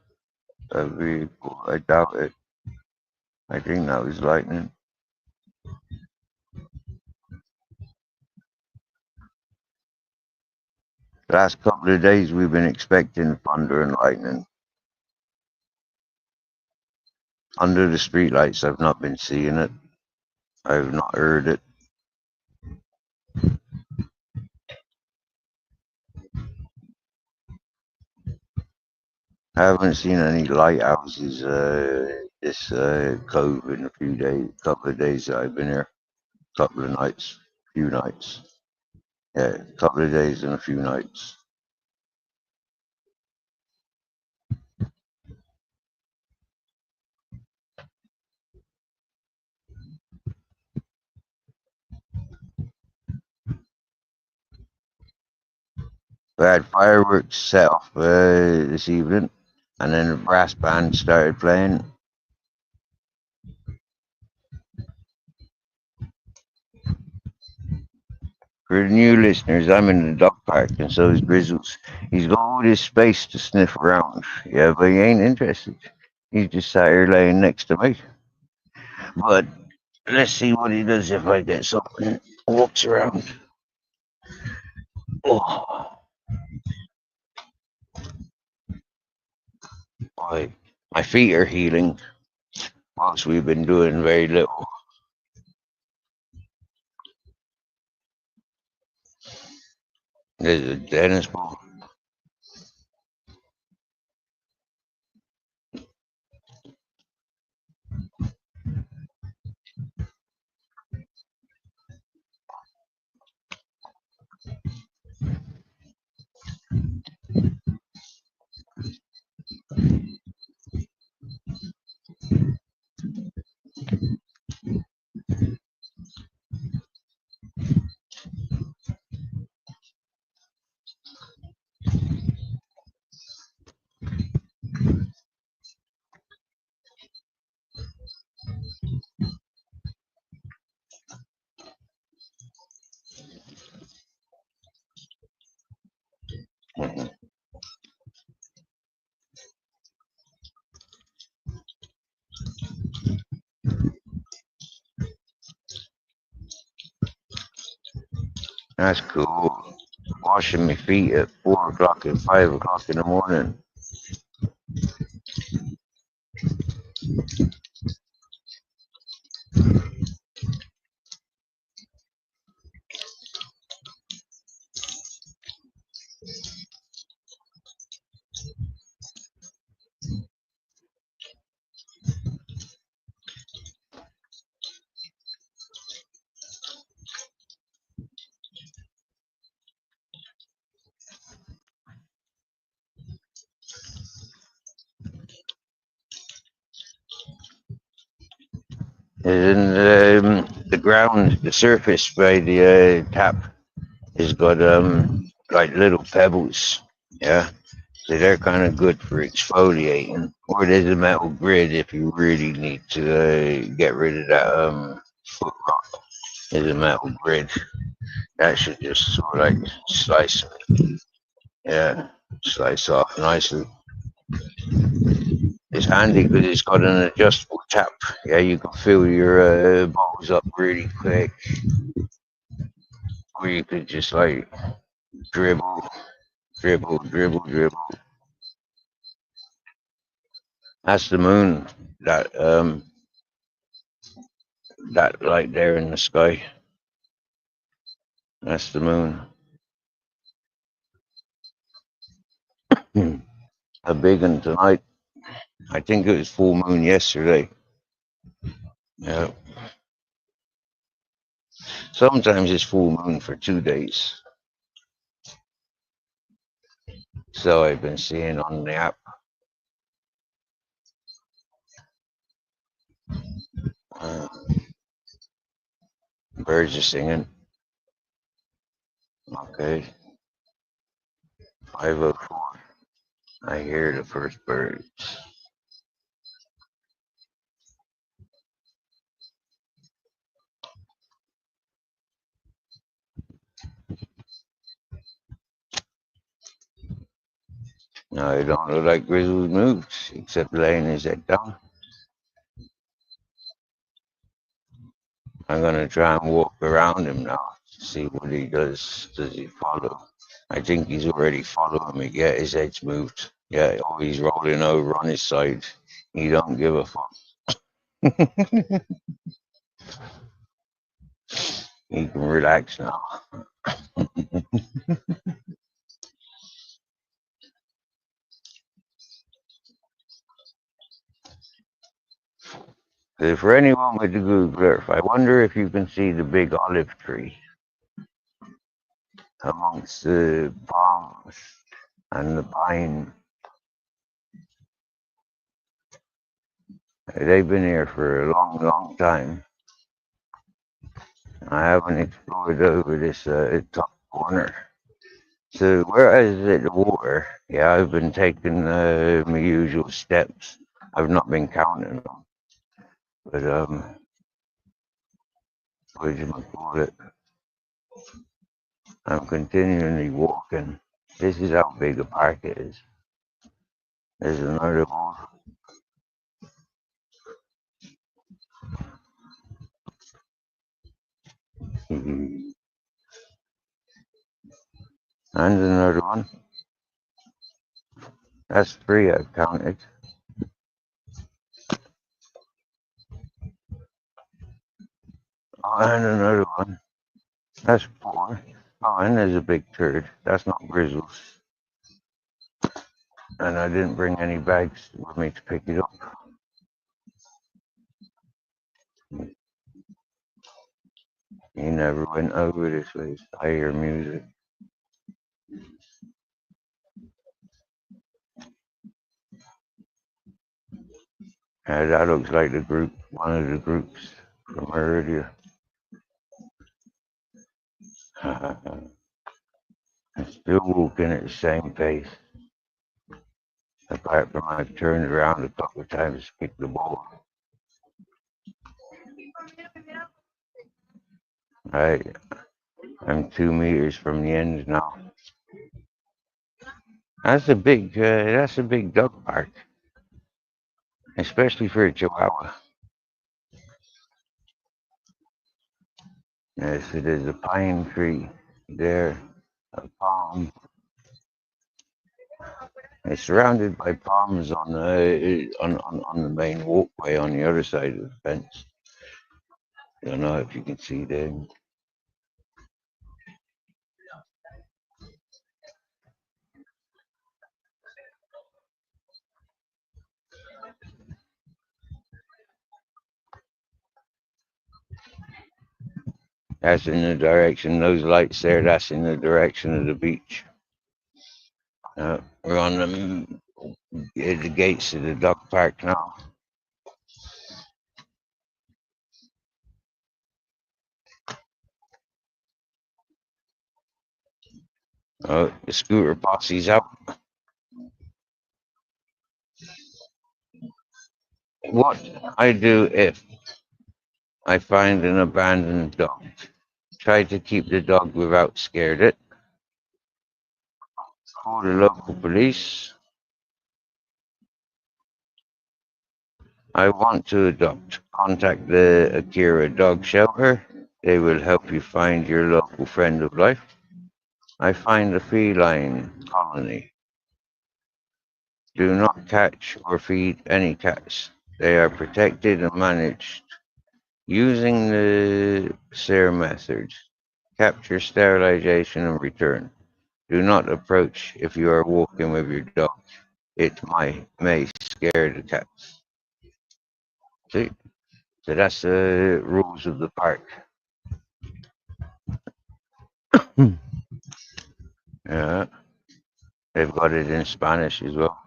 vehicle. I doubt it. I think that was lightning. The last couple of days, we've been expecting thunder and lightning. Under the streetlights, I've not been seeing it. I've not heard it. I haven't seen any lighthouses this cove in a couple of days that I've been here. Couple of nights, few nights. Yeah, a couple of days and a few nights. We had fireworks set off this evening, and then the brass band started playing. For the new listeners, I'm in the dog park, and so is Grizzles. He's got all this space to sniff around, yeah, but he ain't interested. He's just sat here laying next to me. But let's see what he does if I get something. Walks around. Oh, boy. My feet are healing whilst we've been doing very little. There's a tennis ball. Mhm. That's cool. Washing my feet at 4 o'clock and 5 o'clock in the morning. And the ground, the surface by the tap has got like little pebbles. Yeah, so they're kind of good for exfoliating. Or there's a metal grid if you really need to get rid of that foot rot. There's a metal grid that should just sort of like slice, yeah, slice off nicely. It's handy because it's got an adjustable tap. Yeah, you can fill your bottles up really quick, or you could just like dribble, dribble, dribble, dribble. That's the moon. That light there in the sky. That's the moon. A big one tonight. I think it was full moon yesterday. Yeah. Sometimes it's full moon for 2 days. So I've been seeing on the app. Uh, Birds are singing. Okay. 5:04. I hear the first birds. No, it don't look like Grizzly moved, except laying his head down. I'm gonna try and walk around him now, see what he does. Does he follow? I think he's already following me. Yeah, his head's moved. Yeah, oh, he's rolling over on his side. He don't give a fuck. He can relax now. For anyone with the Google Earth, I wonder if you can see the big olive tree amongst the palms and the pine. They've been here for a long, long time. I haven't explored over this top corner. So whereas at the water, yeah, I've been taking my usual steps. I've not been counting them, but what do you call it? I'm continually walking. This is how big a park it is. There's another one. And another one. That's three I've counted. Oh, and another one. That's four. Oh, and there's a big turd. That's not grizzles. And I didn't bring any bags with me to pick it up. You never went over this way. I hear music. That looks like the group, one of the groups from earlier. I'm still walking at the same pace. Apart from I've turned around a couple of times to pick the ball. Right. I'm 2 meters from the end now. That's a big dog park, especially for a Chihuahua. Yeah, so there's a pine tree there, a palm, It's surrounded by palms on the main walkway on the other side of the fence. I don't know if you can see there. That's in the direction, those lights there, that's in the direction of the beach. We're on the gates of the dog park now. The scooter posse's out. What I do if I find an abandoned dog, try to keep the dog without scared it, call the local police. I want to adopt. Contact the Akira Dog Shelter. They will help you find your local friend of life. I find a feline colony. Do not catch or feed any cats. They are protected and managed using the SARE methods. Capture, sterilization, and return. Do not approach if you are walking with your dog. It may scare the cats. See? So that's the rules of the park. Yeah. They've got it in Spanish as well.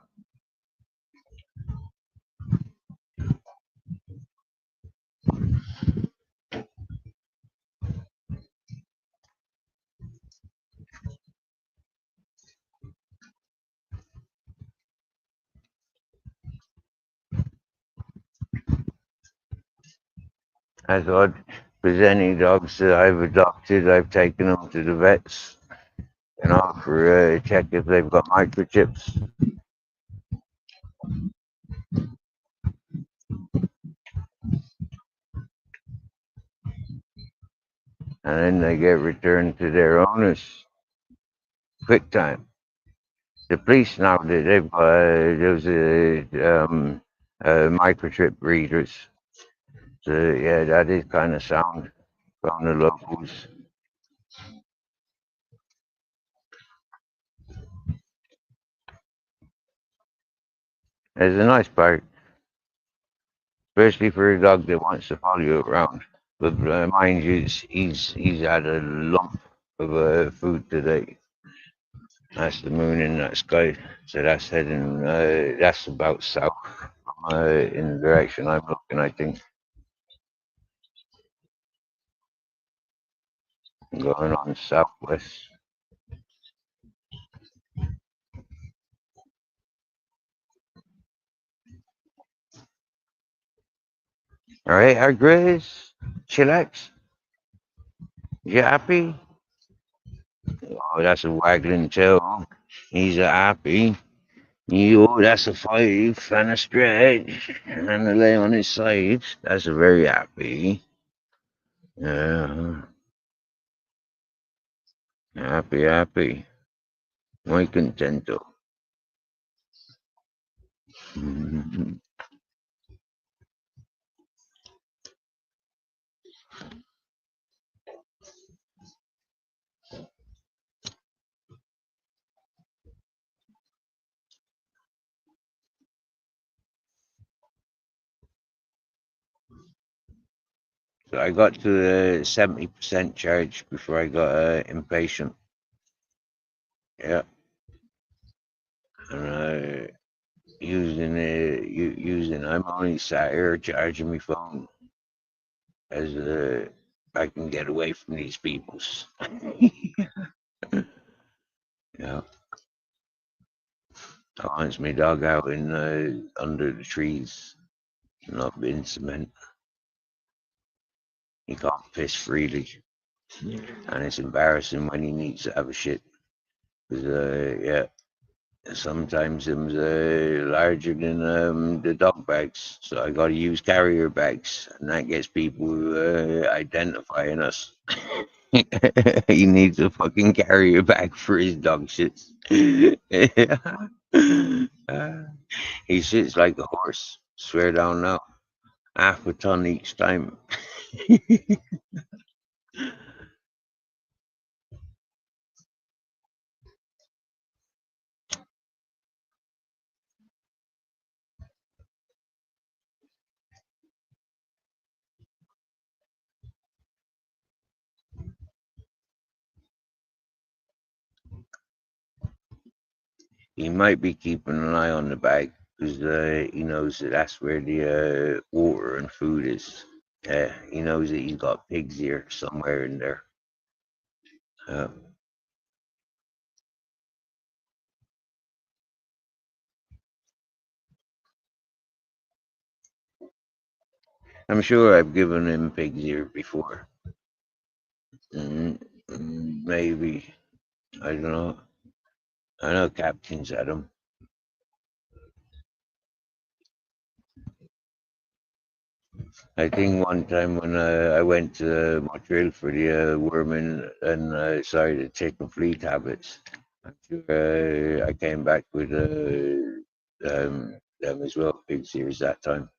I thought if there's any dogs that I've adopted, I've taken them to the vets, for a check if they've got microchips. And then they get returned to their owners. Quick time. The police now, they've got those microchip readers. So, yeah, that is kind of sound from the locals. It's a nice park, especially for a dog that wants to follow you around. But mind you, he's had a lump of food today. That's the moon in that sky. So that's heading, that's about south in the direction I'm looking, I think. Going on southwest. All right, our Grizz, chillax. You happy? Oh, that's a waggling tail. He's a happy. That's a 5 and a stretch and a lay on his side. That's a very happy. Yeah. Happy, happy. Muy contento. So I got to the 70% charge before I got impatient. Yeah. And I'm only sat here charging my phone as I can get away from these peoples. Yeah. I wants my dog out in under the trees, not in cement. He can't piss freely, and it's embarrassing when he needs to have a shit. Because yeah, sometimes them's larger than the dog bags, so I got to use carrier bags, and that gets people identifying us. He needs a fucking carrier bag for his dog shits. Yeah. Uh, he sits like a horse. Swear down now. Half a ton each time. He might be keeping an eye on the bag because he knows that that's where the water and food is. He knows that he's got pigs here somewhere in there. Uh, I'm sure I've given him pigs here before. Maybe. I don't know. I know Captain's had them. I think one time when I went to Montreal for the Worman and sorry, the chicken flea tablets, I'm sure I came back with them as well, big series that time.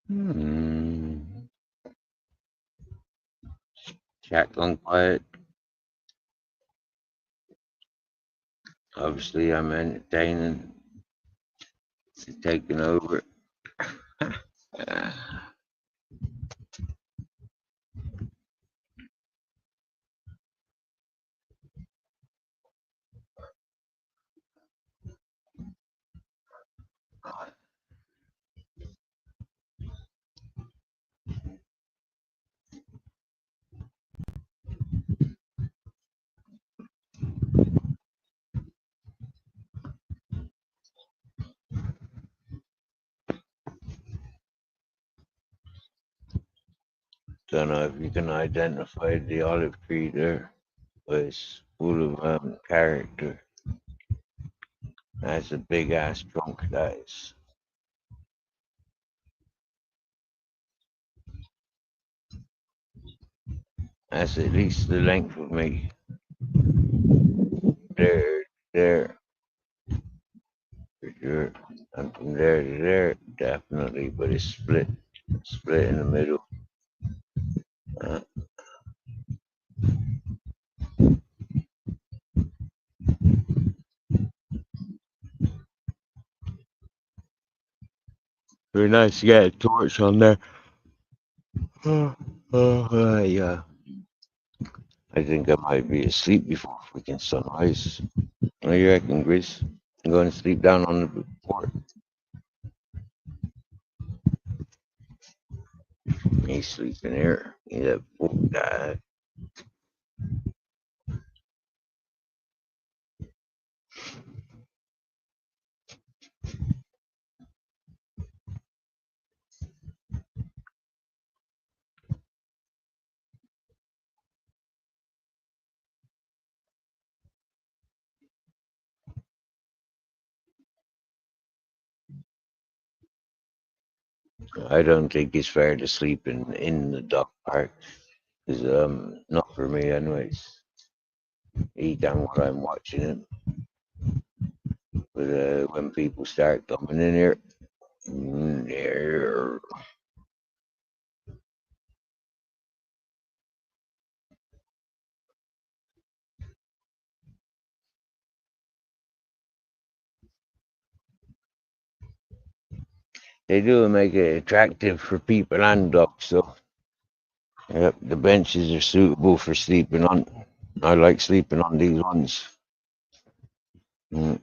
Hmm. Chat gone quiet. Obviously, I'm entertaining. It's taking over. Don't know if you can identify the olive tree there, but it's full of character. That's a big ass trunk, that is. That's at least the length of me. There, there, for sure. And from there to there, definitely, but it's split in the middle. Uh, Very nice to get a torch on there. Yeah. I think I might be asleep before freaking sunrise. What do you reckon, Grizz? I'm going to sleep down on the port. He's sleeping here. He's a poor guy. I don't think it's fair to sleep in the dog park. It's not for me anyways. Eat down while I'm watching it. But when people start coming in here, there, they do make it attractive for people and dogs. So Yep, the benches are suitable for sleeping on. I like sleeping on these ones. Mm.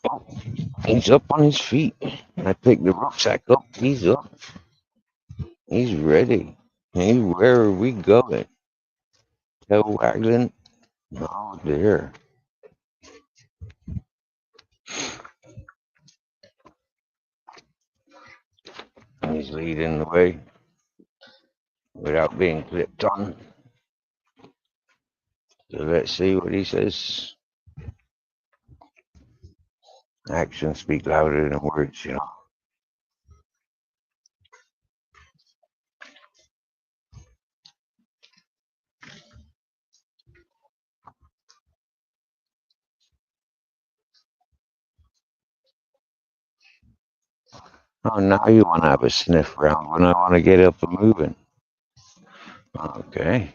Oh, he's up on his feet. I picked the rucksack up. He's up. He's ready. Hey, where are we going? Tail waggling? Oh, there. He's leading the way without being clipped on. So let's see what he says. Actions speak louder than words, you know. Oh, now you want to have a sniff around when I want to get up and moving. Okay.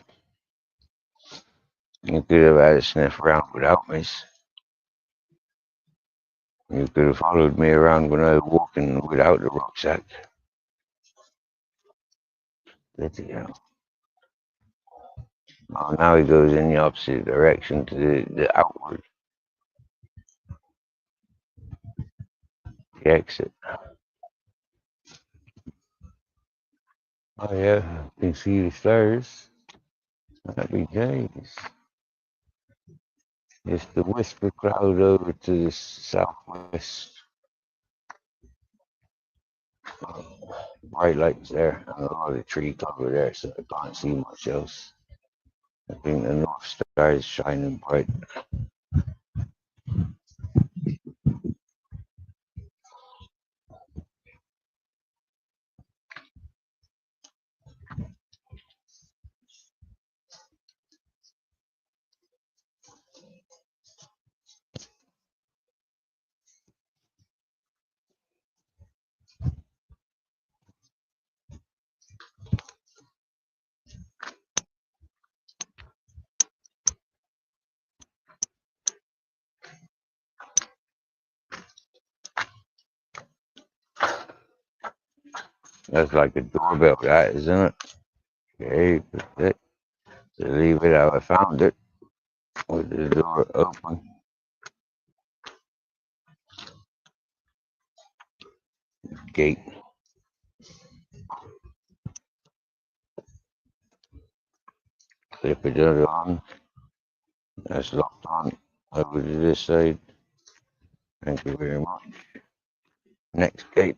You could have had a sniff around without me. You could have followed me around when I was walking without the rucksack. There you go. Oh, now he goes in the opposite direction to the outward, the exit. Oh yeah, you can see the stars. Happy days. It's the whisper cloud over to the southwest. Bright lights there, and a lot of tree cover there, so I can't see much else. I think the North Star is shining bright. That's like a doorbell, that isn't it? Okay, that's it. So leave it how I found it, with the door open. Gate. Clip it on. That's locked on. Over to this side. Thank you very much. Next gate.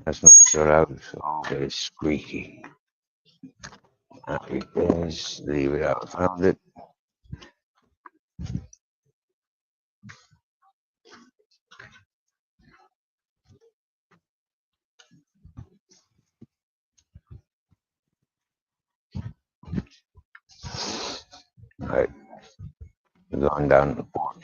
That's not so loud. Oh, it's squeaky. Happy days. Leave it out. Found it. Alright. Going down the port.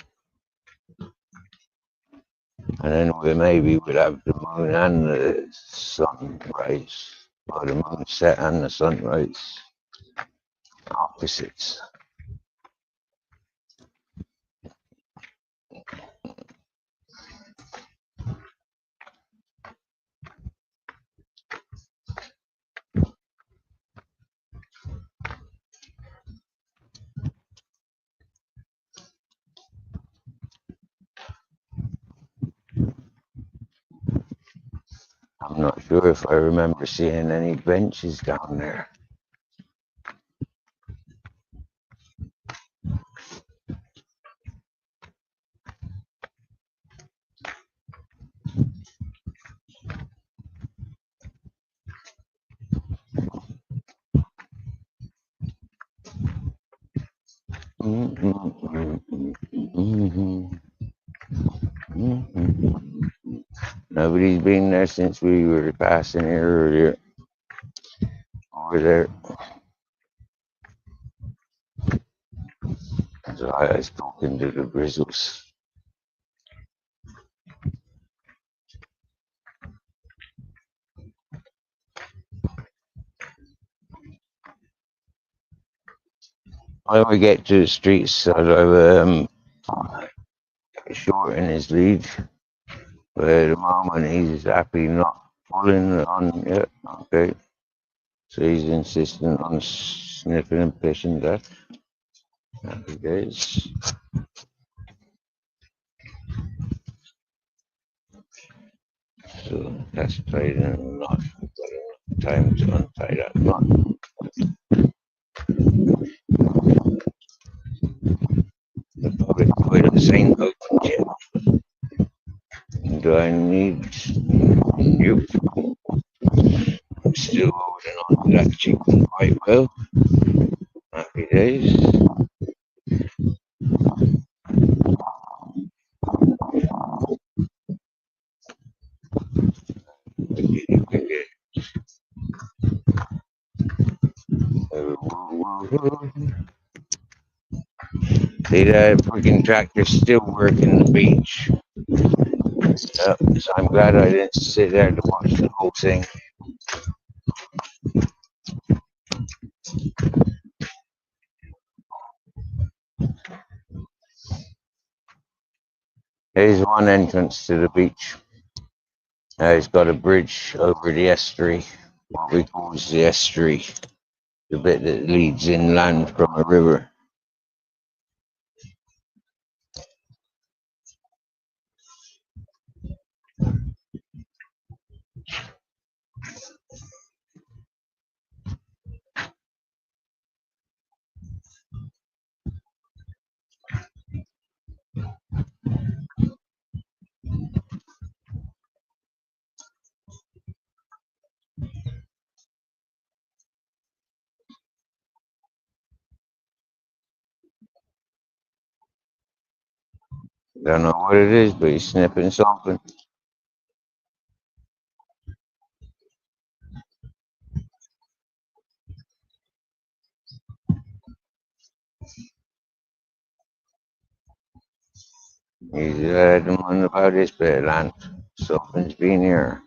And then we maybe would have the moon and the sunrise. Or the moon set and the sunrise. Opposites. I'm not sure if I remember seeing any benches down there. Nobody's been there since we were passing here earlier. Over there. So I was talking to the Grizzles. When we get to the streets, sort of shorten his lead. But at the moment, he's happy not pulling on yet. Okay. So he's insistent on sniffing and pissing that. Happy days. So that's tied in a knot. We've got enough time to untie that knot. The public toilets ain't open yet. Do I need you? I'm still holding on to that chicken quite well. Happy days. See that freaking tractor still working the beach. So I'm glad I didn't sit there to watch the whole thing. There's one entrance to the beach. It's got a bridge over the estuary, what we call the estuary, the bit that leads inland from a river. Don't know what it is, but he's sniffing something. He's adamant about this bit of land. Something's been here.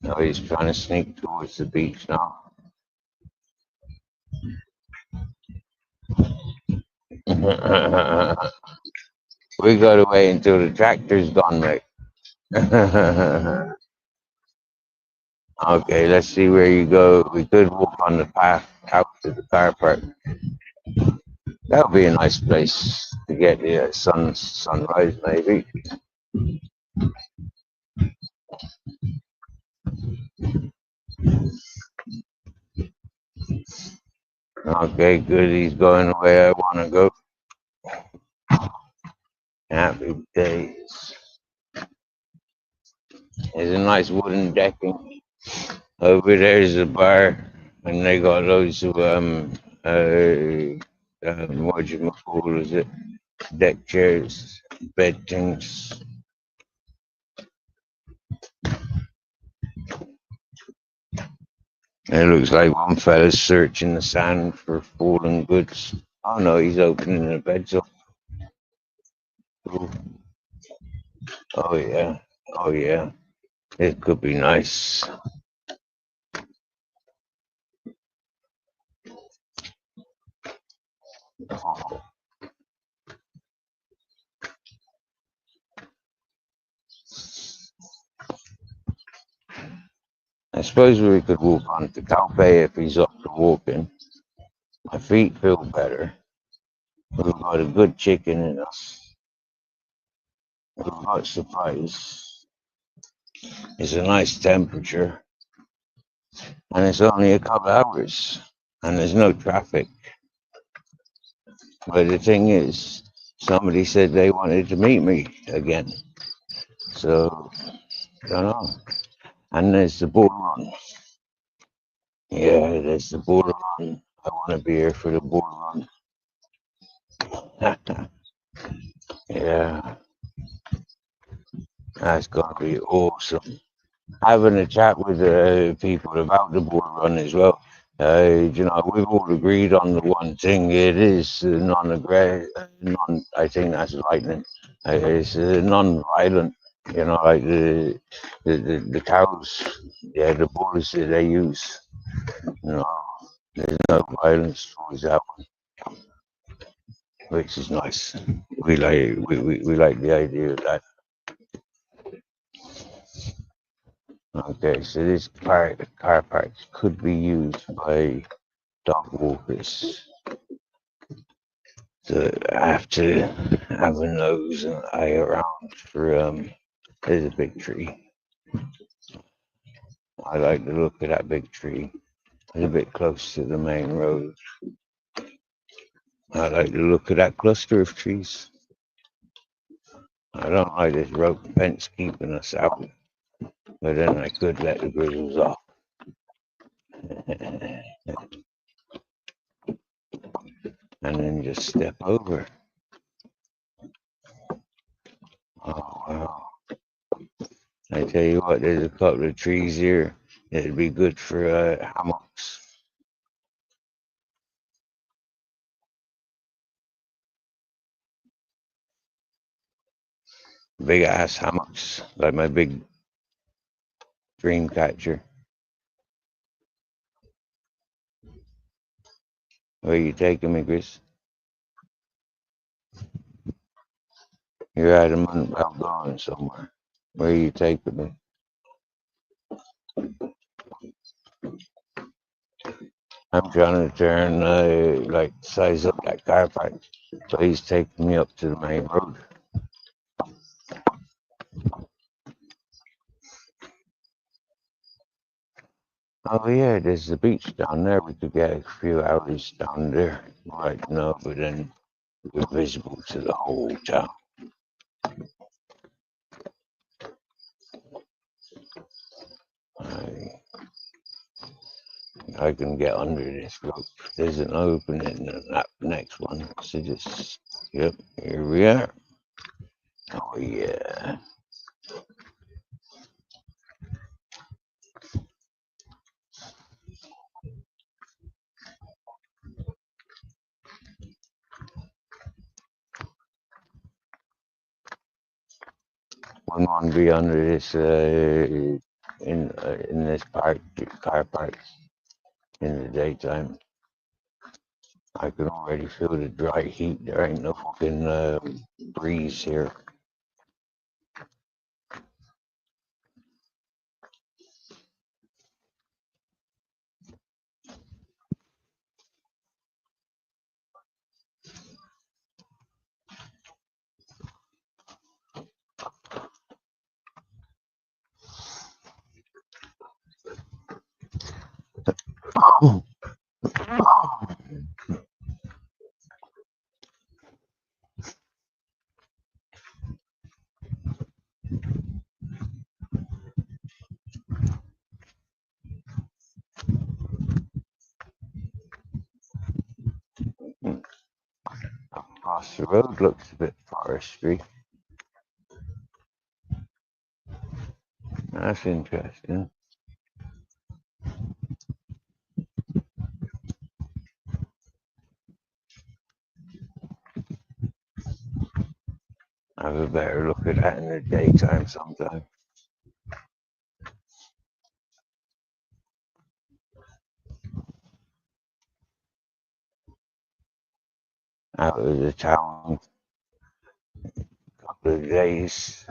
No, he's trying to sneak towards the beach now. We gotta wait until the tractor's gone, mate. Okay, let's see where you go. We could walk on the path out to the car park. That would be a nice place to get the sunrise, maybe. Okay, good. He's going the way I want to go. Happy days. There's a nice wooden decking. Over there's a bar, and they got loads of what you call it? Deck chairs, bed things. It looks like one fella's searching the sand for fallen goods. Oh no, he's opening the beds up. Ooh. Oh yeah, oh yeah. It could be nice. I suppose we could walk on to Calpe if he's up to walking. My feet feel better. We've got a good chicken in us. We've got supplies. It's a nice temperature. And it's only a couple hours. And there's no traffic. But the thing is, somebody said they wanted to meet me again. So, I don't know. And there's the bull run. Yeah, there's the bull run. I want to be here for the bull run. Yeah, that's going to be awesome. Having a chat with people about the bull run as well. You know, we've all agreed on the one thing. It is non-aggressive. I think that's lightning. It's non-violent. You know, like the cows. Yeah, the bulls that they use. You know, there's no violence towards that one. which is nice. We like the idea of that. Okay, so this car park could be used by dog walkers. So I have to have a nose and eye around for there's a big tree. I like the look of that big tree. It's a bit close to the main road. I like the look of that cluster of trees. I don't like this rope fence keeping us out, but then I could let the grizzles off. And then just step over. Oh, wow. I tell you what, there's a couple of trees here that'd be good for hammocks. Big ass hammocks, like my big dream catcher. Where you taking me, Chris? You're at a month out going somewhere. Where are you taking me? I'm trying to turn, like, size up that car park. So he's taking me up to the main road. Oh, yeah, there's the beach down there. We could get a few hours down there. Right, no, but then we're visible to the whole town. I, I can get under this rope. There's an opening in that next one. So just, yep, here we are. Oh, yeah. Wouldn't want to be under this in this car park in the daytime. I can already feel the dry heat. There ain't no fucking breeze here. Across the road looks a bit forestry. That's interesting. I have a better look at that in the daytime sometime. Out of the town a couple of days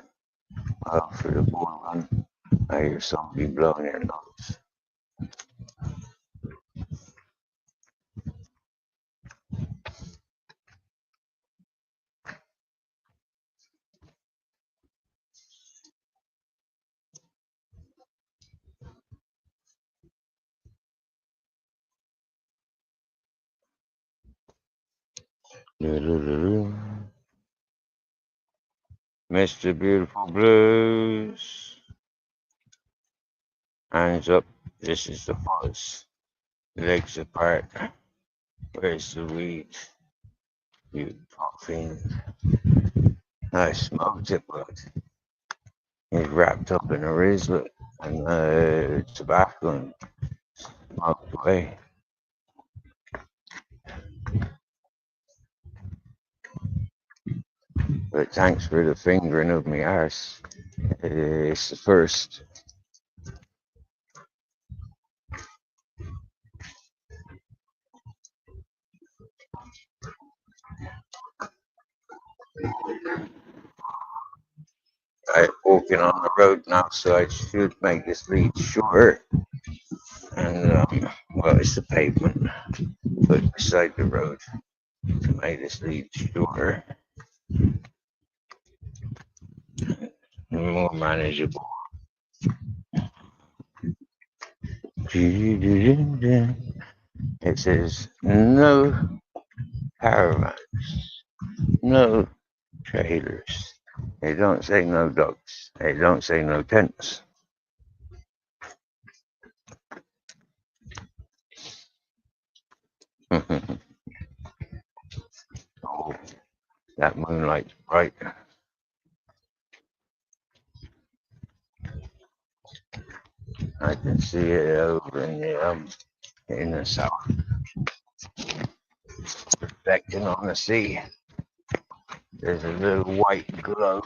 for the bull run. I hear somebody blowing their nose. Mr. Beautiful Blues. Hands up. This is the fuzz. Legs apart. Where's the weed? You fucking. I smoked it, but it's wrapped up in a Rizla and tobacco and smoked away. But thanks for the fingering of me arse. It's the first. I'm walking on the road now, so I should make this lead shorter. And well, it's the pavement, but beside the road to make this lead shorter, more manageable. It says no caravans, no trailers. They don't say no dogs. They don't say no tents. Oh, that moonlight's bright. I can see it over in the south, reflecting on the sea. There's a little white glow,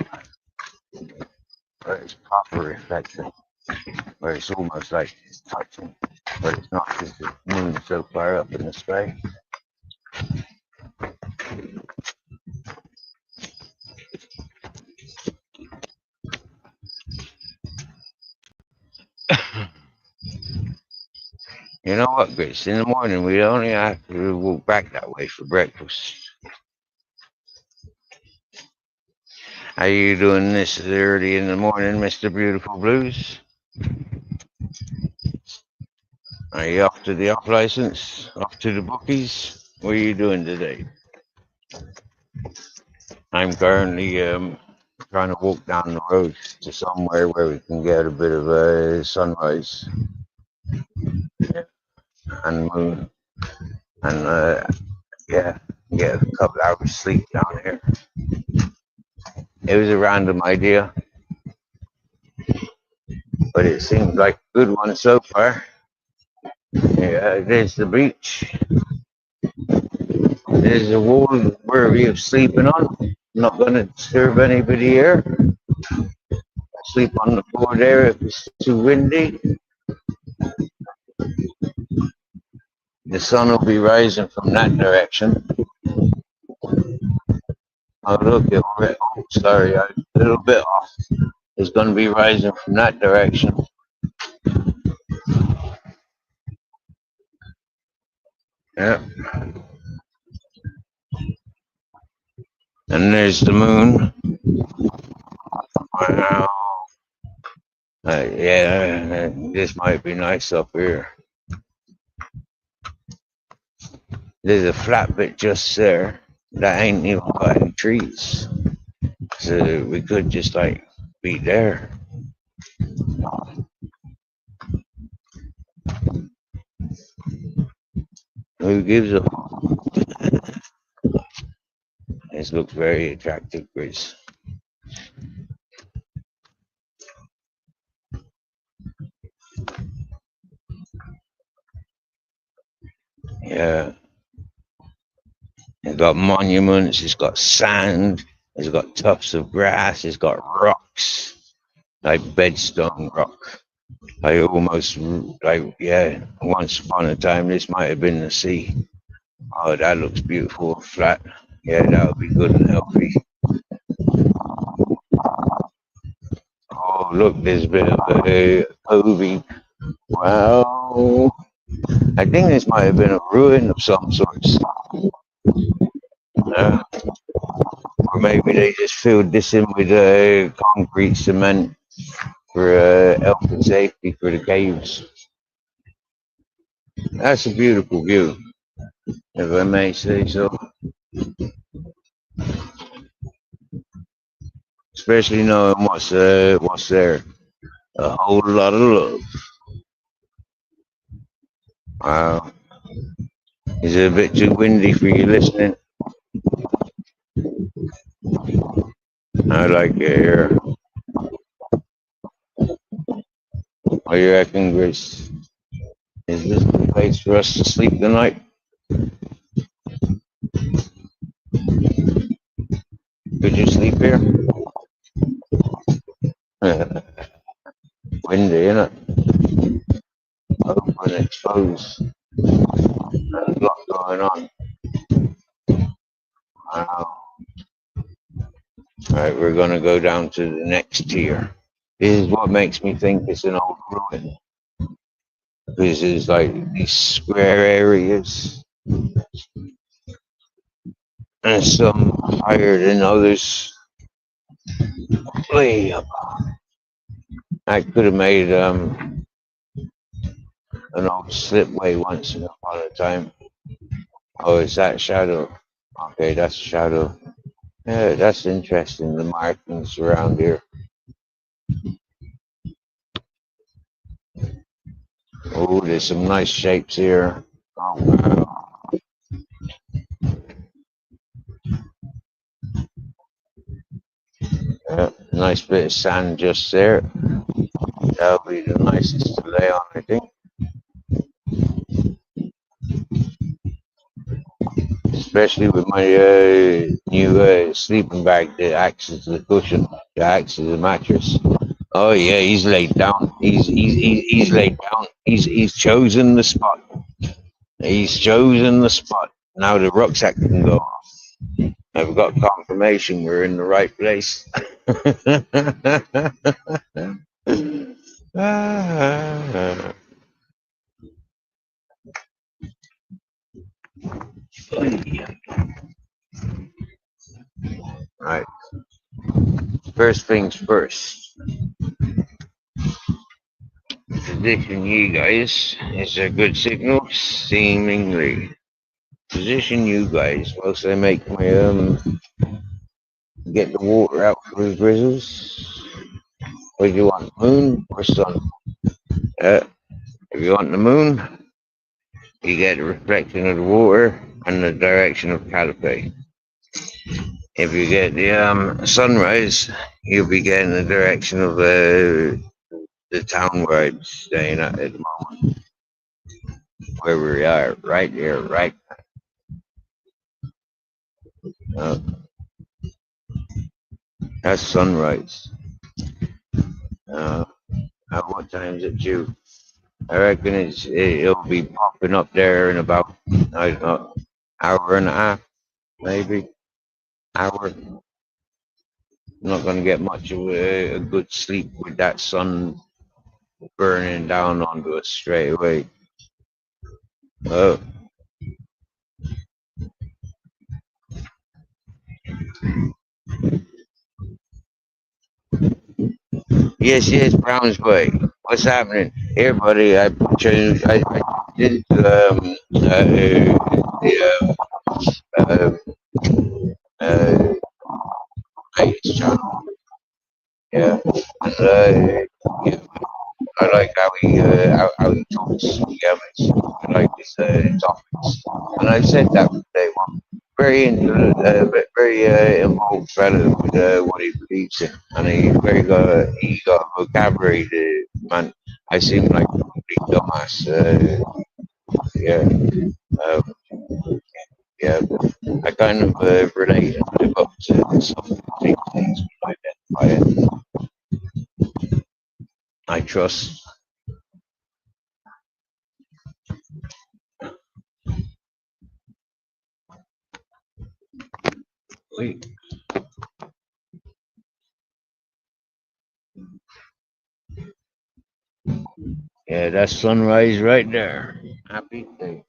but it's copper reflecting, where it's almost like it's touching, but it's not because the moon's so far up in the sky. You know what, Grace? In the morning, we only have to walk back that way for breakfast. How you doing this early in the morning, Mr. Beautiful Blues? Are you off to the off license? Off to the bookies? What are you doing today? I'm currently trying to walk down the road to somewhere where we can get a bit of a sunrise and moon, and yeah, get a couple hours sleep down here. It was a random idea, but it seems like a good one so far. Yeah, there's the beach. There's a wall worthy of sleeping on. I'm not going to disturb anybody here. Sleep on the floor there if it's too windy. The sun will be rising from that direction. Oh, look, sorry, I'm a little bit off. It's going to be rising from that direction. Yeah. And there's the moon. Wow. Yeah, this might be nice up here. There's a flat bit just there that ain't even got any trees. So we could just like be there. Who gives a This looks very attractive, Grace. Yeah. It's got monuments, it's got sand, it's got tufts of grass, it's got rocks, like bedstone rock. I almost, like, yeah, once upon a time, this might have been the sea. Oh, that looks beautiful, flat. Yeah, that would be good and healthy. Oh, look, there's a bit of a covey. Wow. I think this might have been a ruin of some sorts. Or maybe they just filled this in with concrete cement for health and safety for the caves. That's a beautiful view, if I may say so. Especially knowing what's there. A whole lot of love. Wow. Is it a bit too windy for you listening? I like it here. What do you reckon, Grace? Is this the place for us to sleep tonight? Could you sleep here? Windy, innit? Open, exposed. There's a lot going on. Wow. Right, we're gonna go down to the next tier. This is what makes me think it's an old ruin. This is like these square areas, and some higher than others. Way up. I could have made an old slipway once upon a time. Oh, is that shadow? Okay, that's shadow. Yeah, that's interesting. The markings around here. Oh, there's some nice shapes here. Oh wow. Yeah, nice bit of sand just there. That'll be the nicest to lay on, I think. Especially with my new sleeping bag that acts as the cushion, that acts as a mattress. Oh yeah, he's laid down. He's laid down. He's chosen the spot. He's chosen the spot. Now the rucksack can go off. I've got confirmation we're in the right place. Ah, right. First things first. Position you guys is a good signal, seemingly. Position you guys whilst I make my get the water out for the grizzles. What do you want, moon or sun? If you want the moon, you get the reflection of the water and the direction of Calipe. If you get the sunrise, you'll be getting the direction of the town where I'm staying at the moment, where we are, right here, right. Uh, that's sunrise. Uh, at what time is it due? I reckon it'll be popping up there in about, I don't know, hour and a half, maybe hour. I'm not going to get much of a good sleep with that sun burning down onto us straight away. Oh, yes, yes, Browns way. What's happening here, buddy? I changed. I did the uh, Vegas channel. Yeah, and yeah, I like how he talks. Yeah, I like his topics, and I said that from day one. Very very involved fellow with what he believes in, and he got a vocabulary. Man, I seem like a complete dumbass. Yeah, um, yeah. I kind of relate and live up to some of the things we identify in. I trust. Wait. Yeah, that's sunrise right there. Happy day.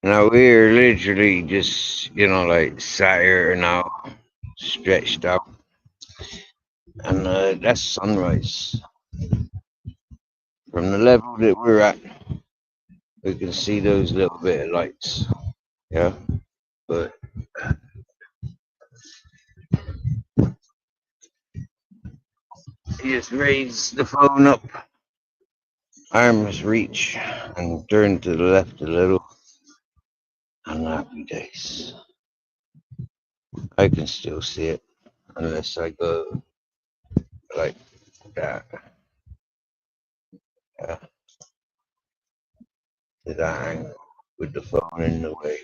Now we're literally just, like sat here now, stretched out, and that's sunrise. From the level that we're at, we can see those little bit of lights. Yeah, but you just raise the phone up, arm's reach, and turn to the left a little, and happy days. I can still see it, unless I go like that. Yeah, to that angle with the phone in the way.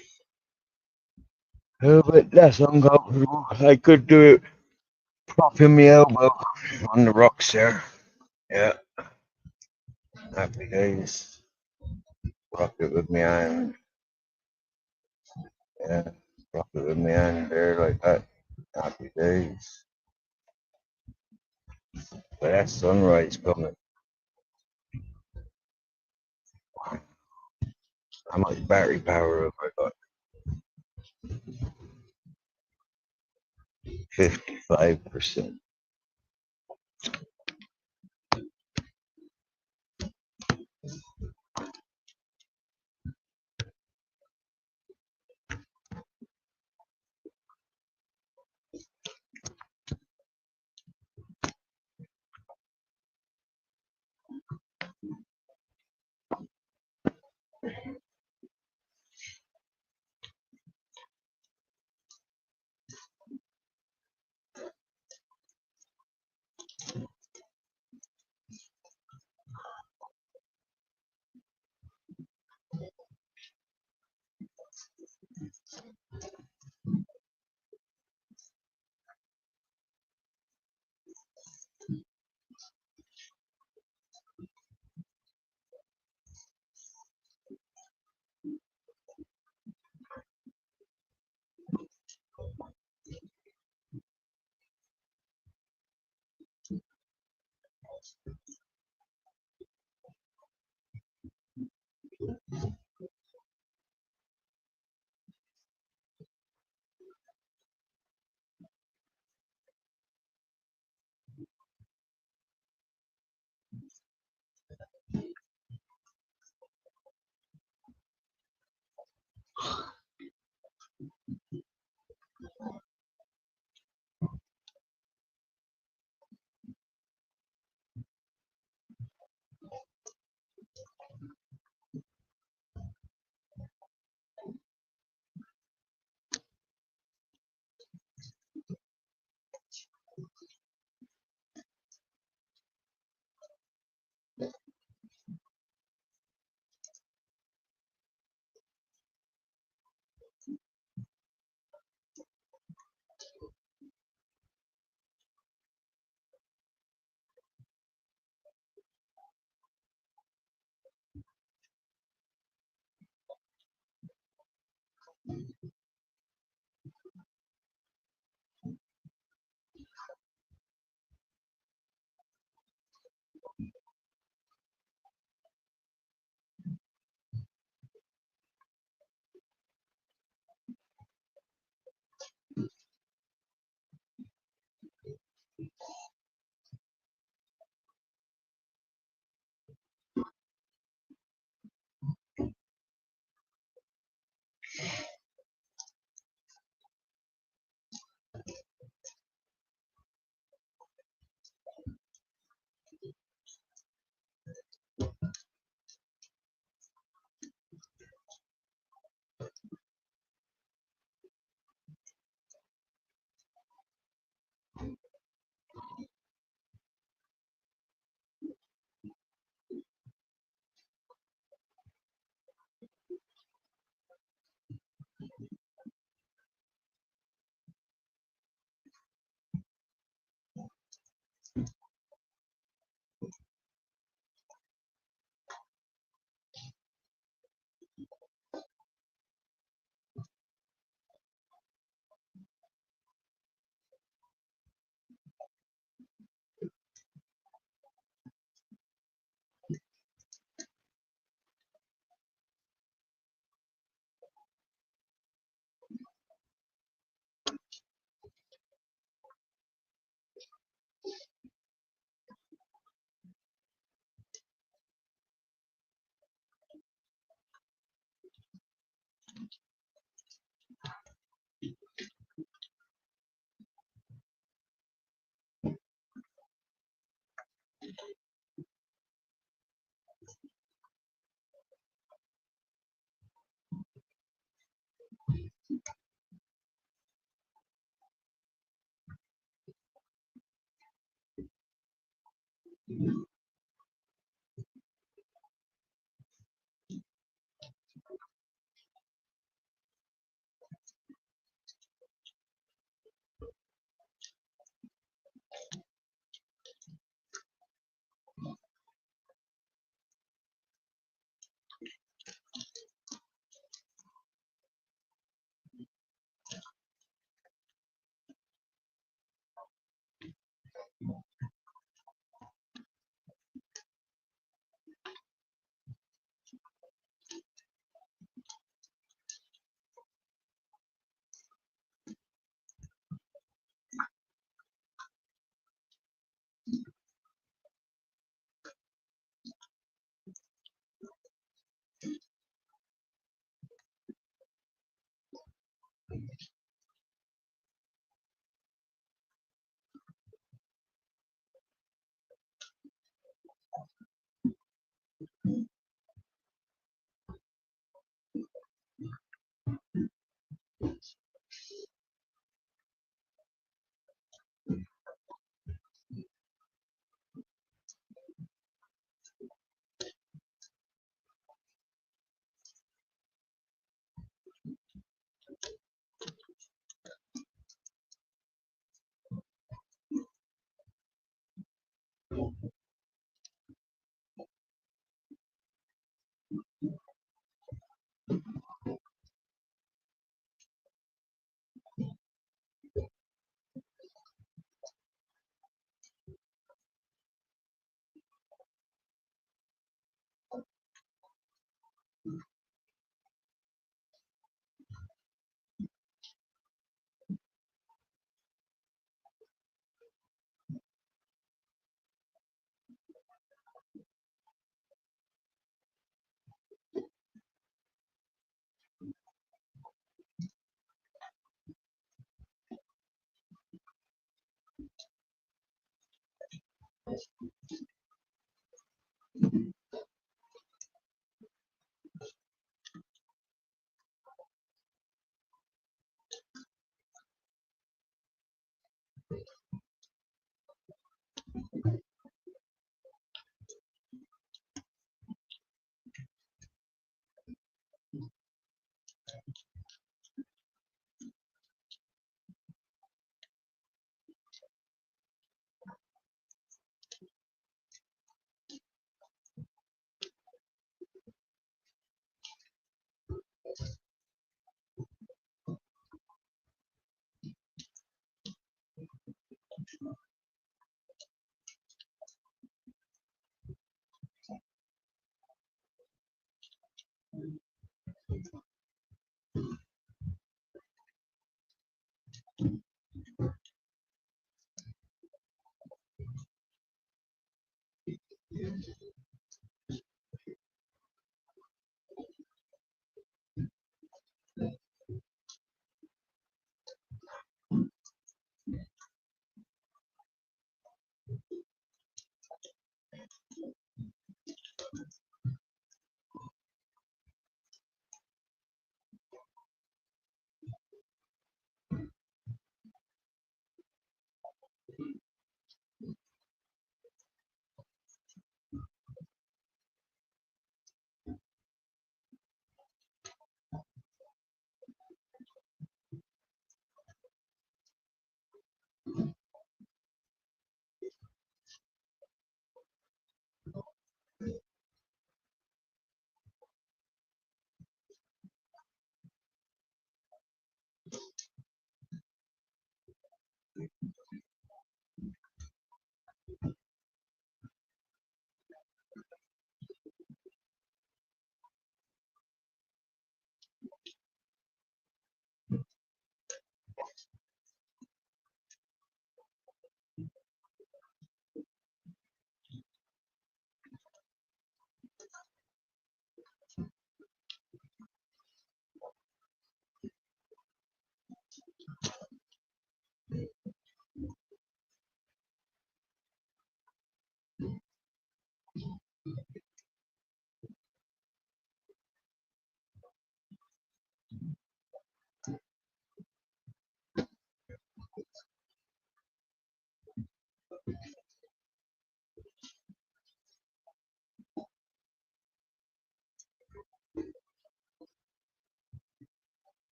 But that's uncomfortable. I could do it propping my elbow on the rocks there. Yeah, happy days. Rock it with my hand. Yeah, rock it with my hand there like that. Happy days. But that's sunrise coming. How much battery power have I got? 55%.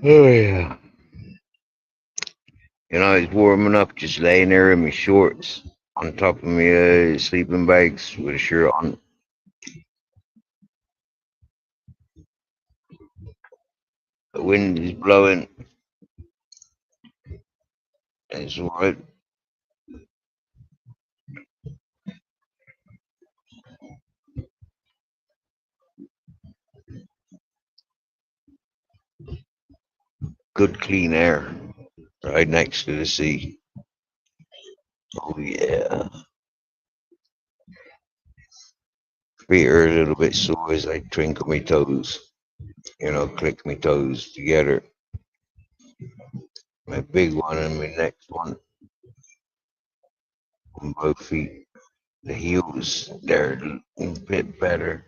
Oh yeah. You know, it's warming up just laying there in my shorts on top of my sleeping bags with a shirt on. The wind is blowing. It's alright. Good clean air right next to the sea. Oh yeah. Feet are a little bit sore as I twinkle my toes. You know, click my toes together. My big one and my next one on both feet. The heels, they're a bit better.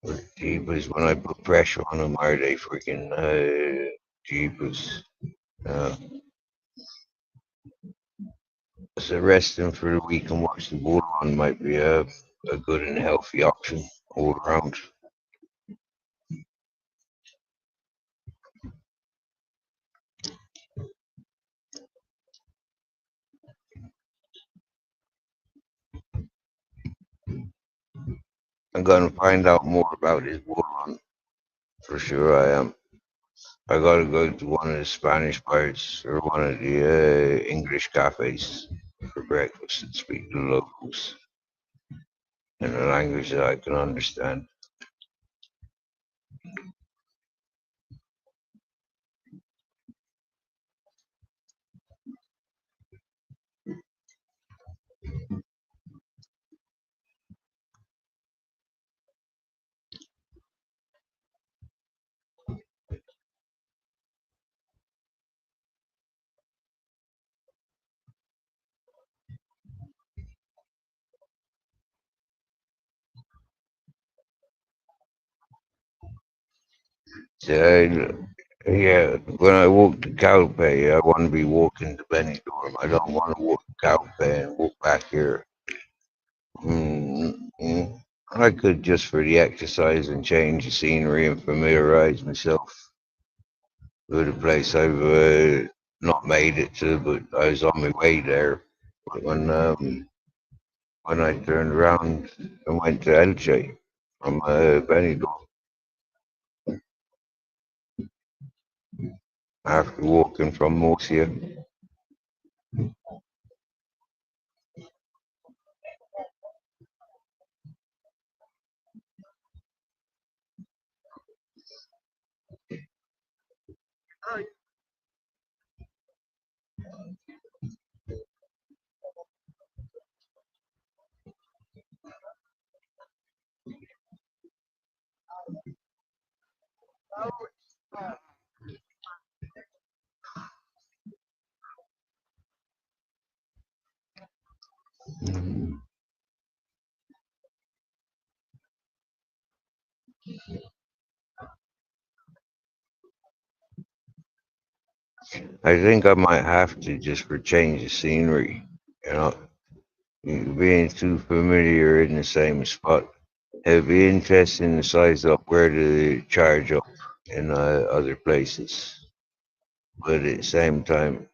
But jeepers, when I put pressure on them, are they freaking jeepers? Uh, so resting for the week and watch the ball on might be a good and healthy option all around. I'm gonna find out more about this ball run for sure. I am. I gotta go to one of the Spanish bars or one of the English cafes for breakfast and speak to the locals in a language that I can understand. So, yeah, when I walk to Calpe, I want to be walking to Benidorm. I don't want to walk to Calpe and walk back here. I could just for the exercise and change the scenery and familiarize myself with a place I've not made it to, but I was on my way there. But when I turned around and went to Elche from Benidorm after walking from Murcia. I think I might have to just for change of scenery, you know, being too familiar in the same spot. It'd be interesting to size up where to charge up in other places, but at the same time,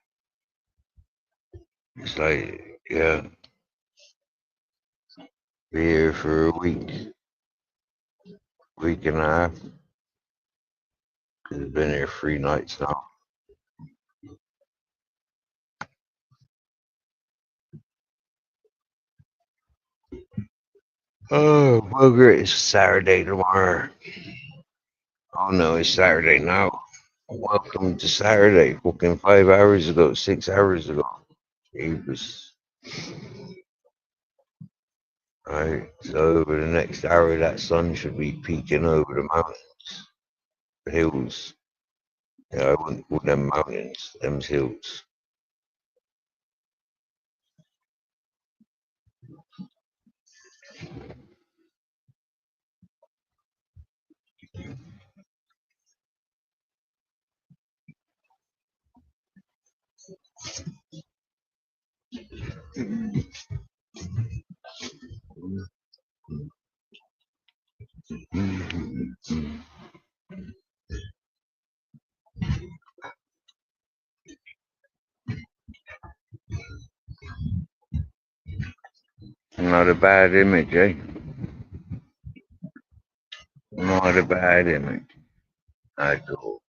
it's like, yeah, be here for a week and a half. 'Cause I've been here 3 nights now. Oh, bugger, it's Saturday tomorrow. Oh no, it's Saturday now. Welcome to Saturday. Fucking 5 hours ago, 6 hours ago. Jeepers. Alright, so over the next hour, that sun should be peeking over the mountains, the hills. Yeah, I wouldn't call them mountains, them's hills. Not a bad image, eh? Not a bad image. I do.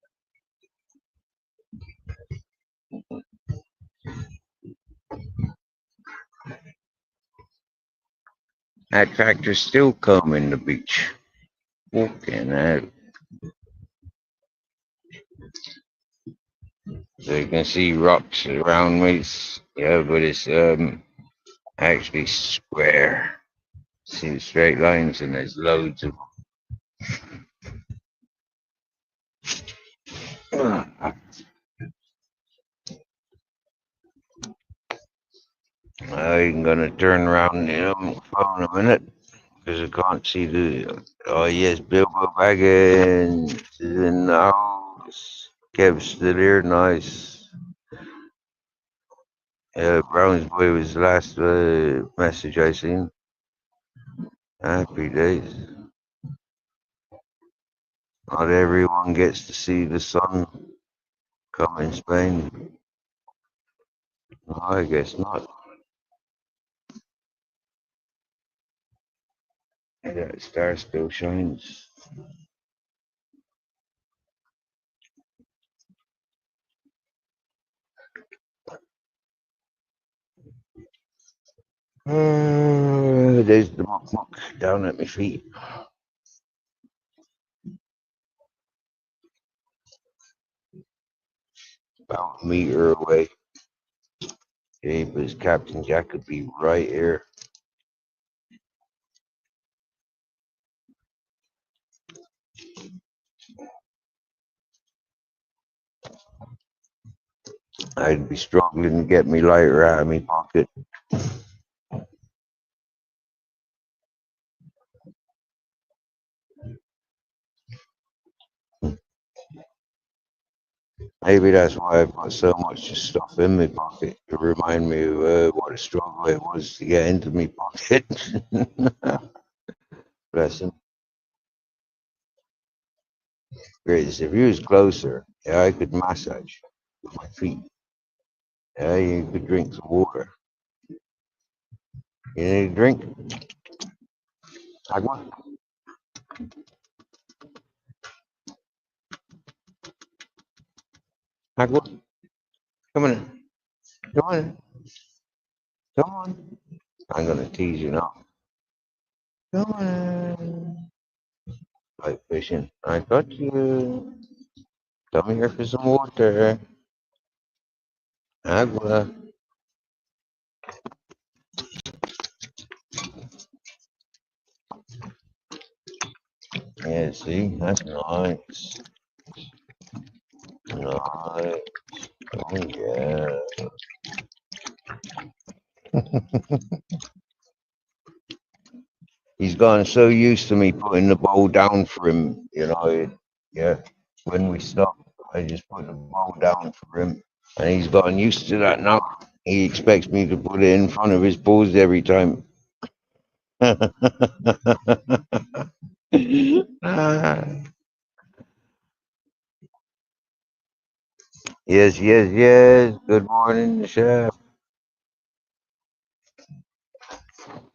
That tractor's still combing the beach. Walking out. So you can see rocks around me. Yeah, but it's actually square. See the straight lines and there's loads of them. I'm gonna turn around the phone a minute because I can't see the. Oh yes, Bilbo Baggins is in the house. Kev's still here, nice. Brown's boy was the last message I seen. Happy days. Not everyone gets to see the sun come in Spain. No, I guess not. That star still shines. There's the muck muck down at my feet. About a meter away. Okay, but his Captain Jack could be right here. I'd be struggling to get me lighter out of my pocket. Maybe that's why I've got so much stuff in my pocket to remind me of what a struggle it was to get into my pocket. Bless him. Great. If he was closer, yeah, I could massage with my feet. Yeah, you could drink some water. You need a drink? Agua? Agua? Come on. Come on. Come on. I'm going to tease you now. Come on. Like fishing. I got you. Come here for some water. Agua. Yeah, see? That's nice. Nice. Oh, yeah. He's gotten so used to me putting the bowl down for him, you know. Yeah. When we stop, I just put the bowl down for him. And he's gotten used to that now. He expects me to put it in front of his paws every time. Ah, yes, yes, yes. Good morning, chef.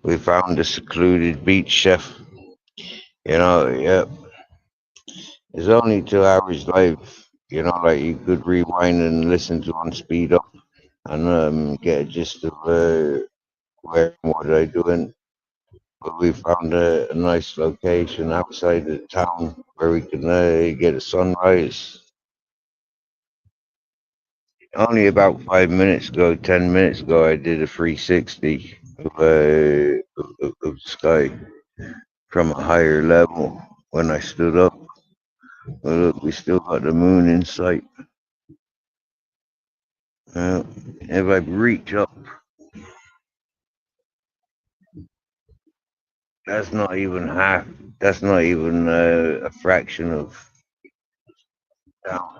We found a secluded beach, chef. You know, yeah. It's only 2 hours live. You know, like you could rewind and listen to on speed up and get a gist of where and what I doing. But we found a nice location outside the town where we can get a sunrise. Only about 5 minutes ago, 10 minutes ago, I did a 360 of sky from a higher level when I stood up. But look, we still got the moon in sight. If I reach up, that's not even half. That's not even a fraction of down.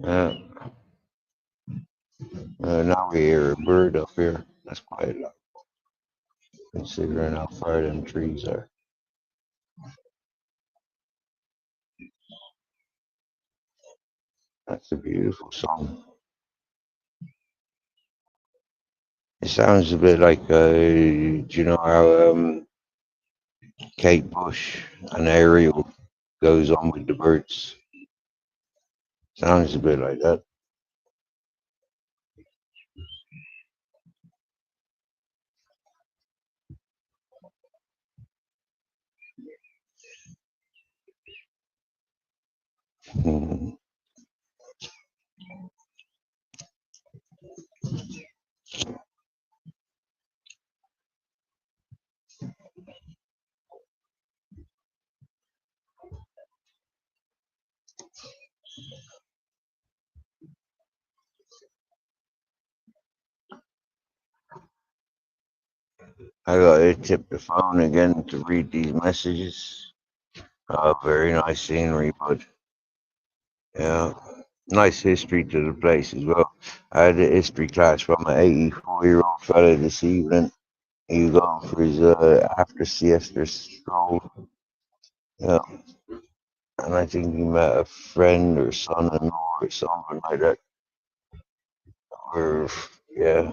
Uh, now we hear a bird up here. That's quite a lot, considering how far them trees are. That's a beautiful song. sounds a bit like, do you know how Kate Bush and Ariel goes on with the birds? Sounds a bit like that. Mhm. I got to tip the phone again to read these messages. Very nice scenery, bud. Yeah, nice history to the place as well. I had a history class from an 84-year-old fella this evening. He was going for his after siesta stroll. Yeah, and I think he met a friend or son-in-law or something like that. Or yeah,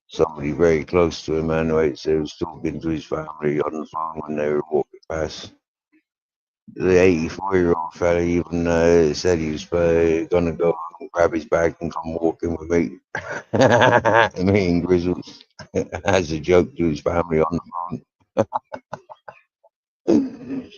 somebody very close to him anyway. So he was talking to his family on the phone when they were walking past. The 84-year-old fella even said he was gonna go and grab his bag and come walking with me. Me and Grizzles as a joke to his family on the phone.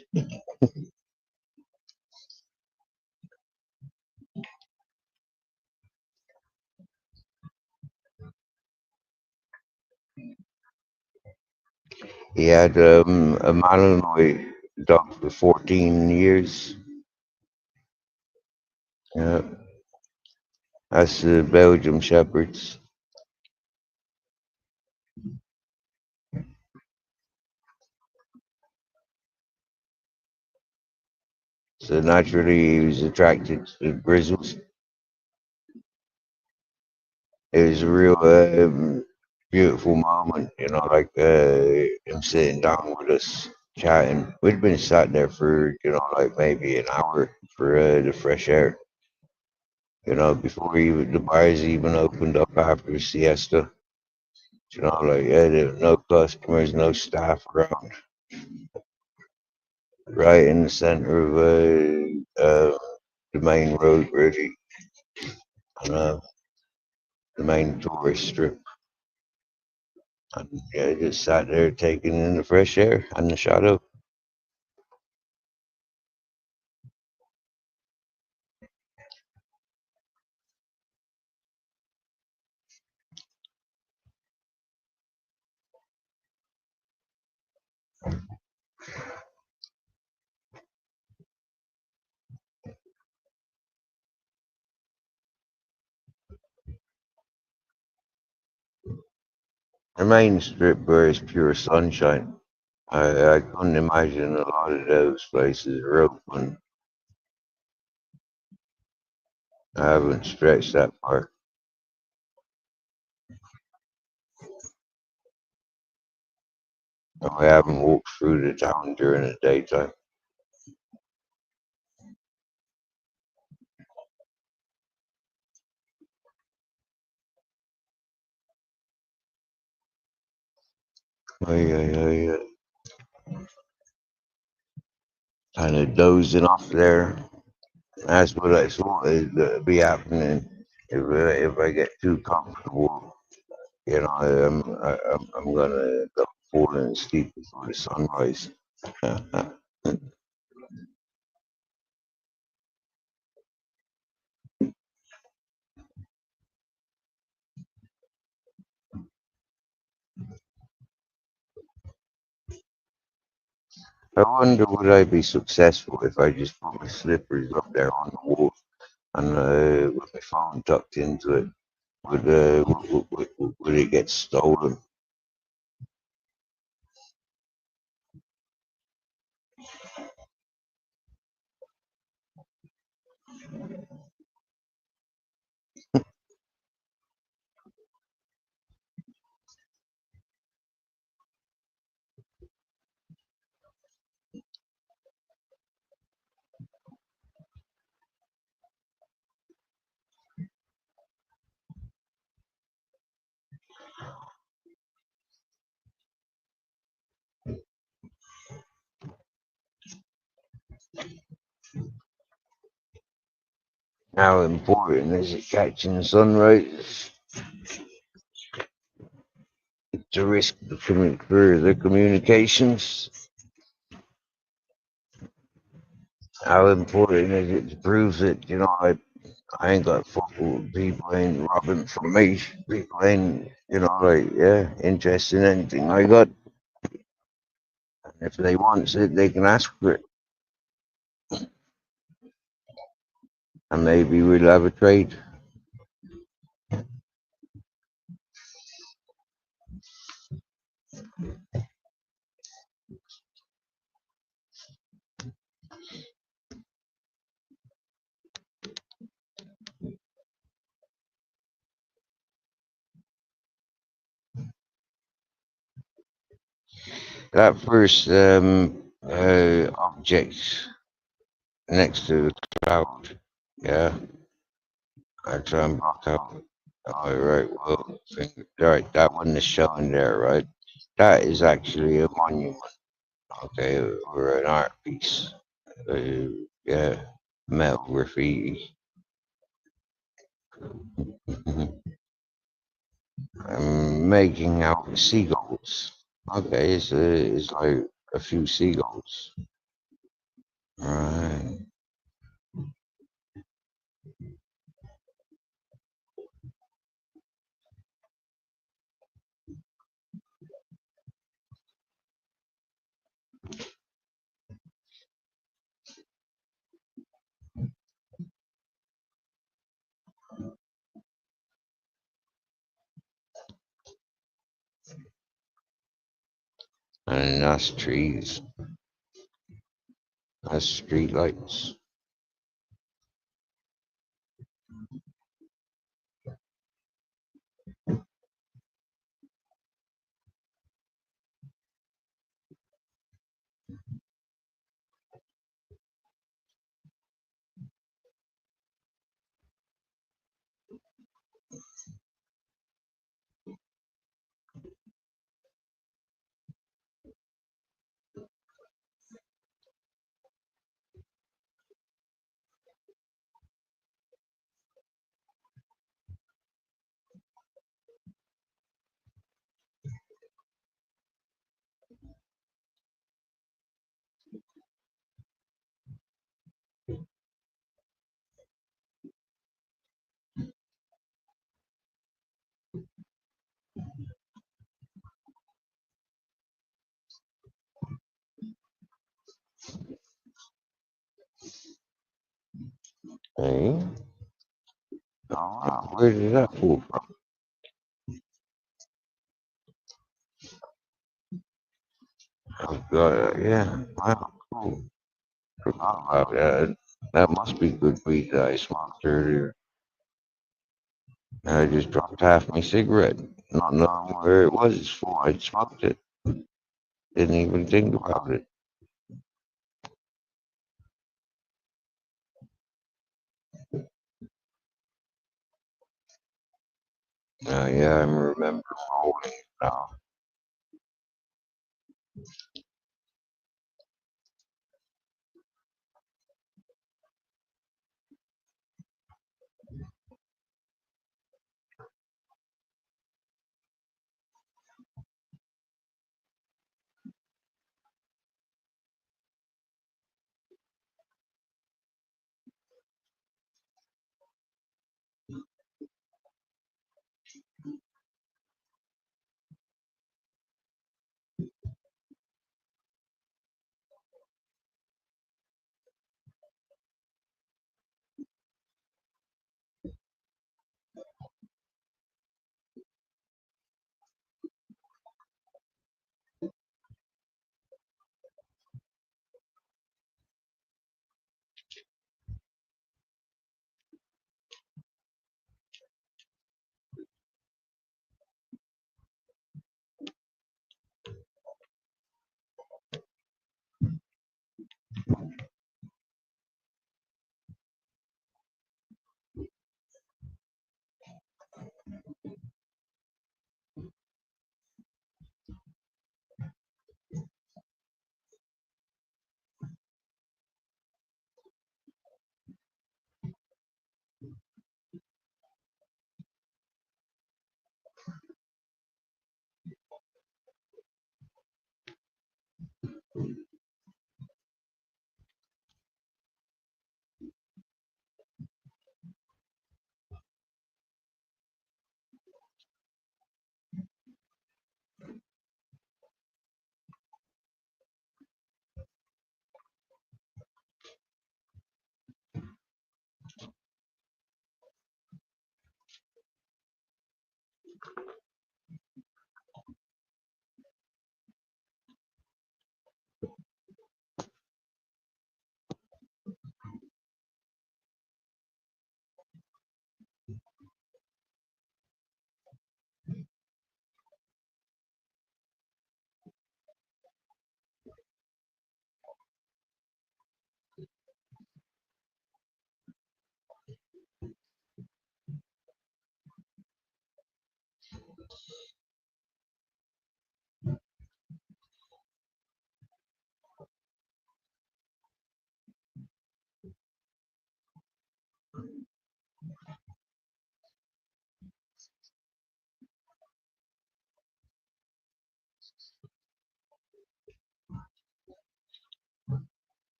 He had a Malinois dog for 14 years. Yeah, that's the Belgium Shepherds. So naturally, he was attracted to Grizzles. It was a real beautiful moment, you know, like him sitting down with us chatting. We'd been sat there for, you know, like maybe an hour for the fresh air, you know, before even the bars even opened up after siesta. You know, like yeah, there were no customers, no staff around, right in the center of the main road, really, and the main tourist strip. And yeah, just sat there taking in the fresh air and the shadow. The main strip where it's pure sunshine. I couldn't imagine a lot of those places are open. I haven't stretched that far. I haven't walked through the town during the daytime. Oh, yeah, yeah, yeah. Kind of dozing off there. That's what I thought is be happening if I get too comfortable. You know, I'm gonna go falling asleep before the sunrise. I wonder would I be successful if I just put my slippers up there on the wall and with my phone tucked into it? Would it get stolen? How important is it catching sunrise to risk for the communications? How important is it to prove that, I ain't got fuck with people ain't robbing from me. People ain't, interested in anything I got. If they want it, they can ask for it. And maybe we'll have a trade. That first object next to the cloud, yeah, I try and block out. All right, well, all right, that one is showing there, right? That is actually a monument, okay, or an art piece. Yeah, metal graffiti. I'm making out seagulls. Okay, it's like a few seagulls. Right. And that's trees. That's street lights. Hey, oh, wow, where did that pull from? Oh, God, yeah, wow, cool. Forgot about that. That must be good weed that I smoked earlier. I just dropped half my cigarette, not knowing where it was before I smoked it. Didn't even think about it. Yeah, I remember rolling it now.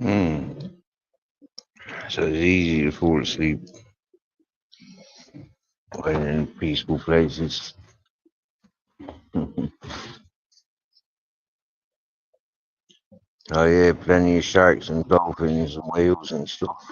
Hmm. So it's easy to fall asleep when in peaceful places. Oh yeah, plenty of sharks and dolphins and whales and stuff.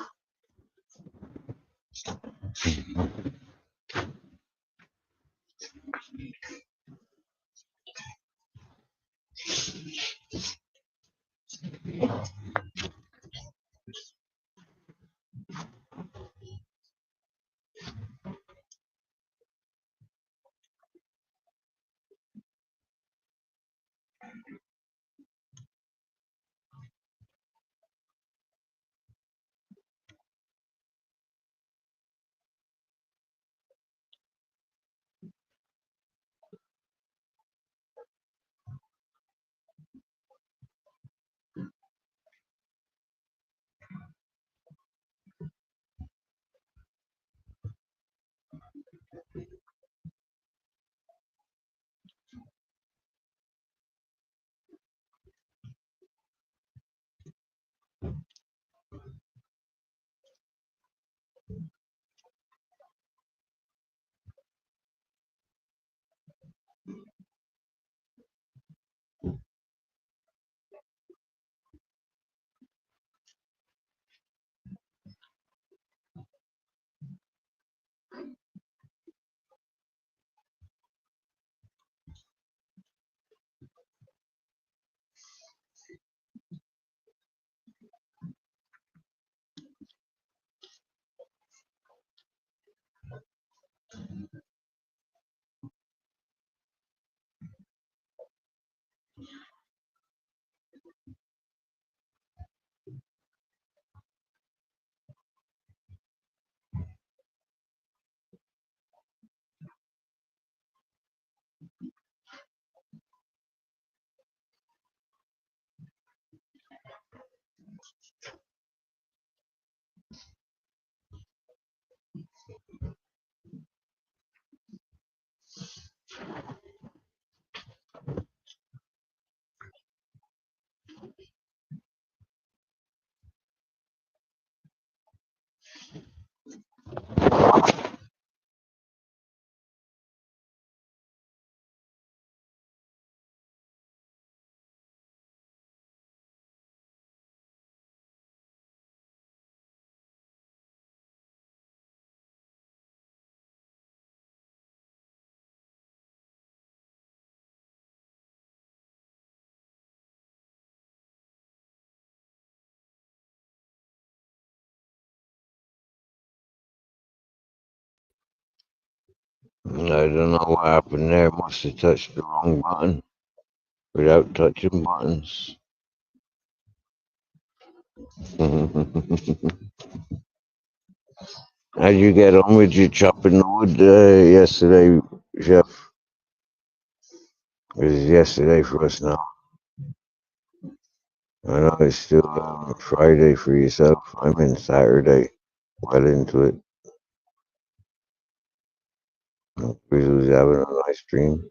I don't know what happened there. Must have touched the wrong button without touching buttons. How'd you get on with your chopping the wood yesterday, Chef? It was yesterday for us now. I know it's still Friday for yourself. I'm in Saturday, well into it. Grizzly's having a nice dream.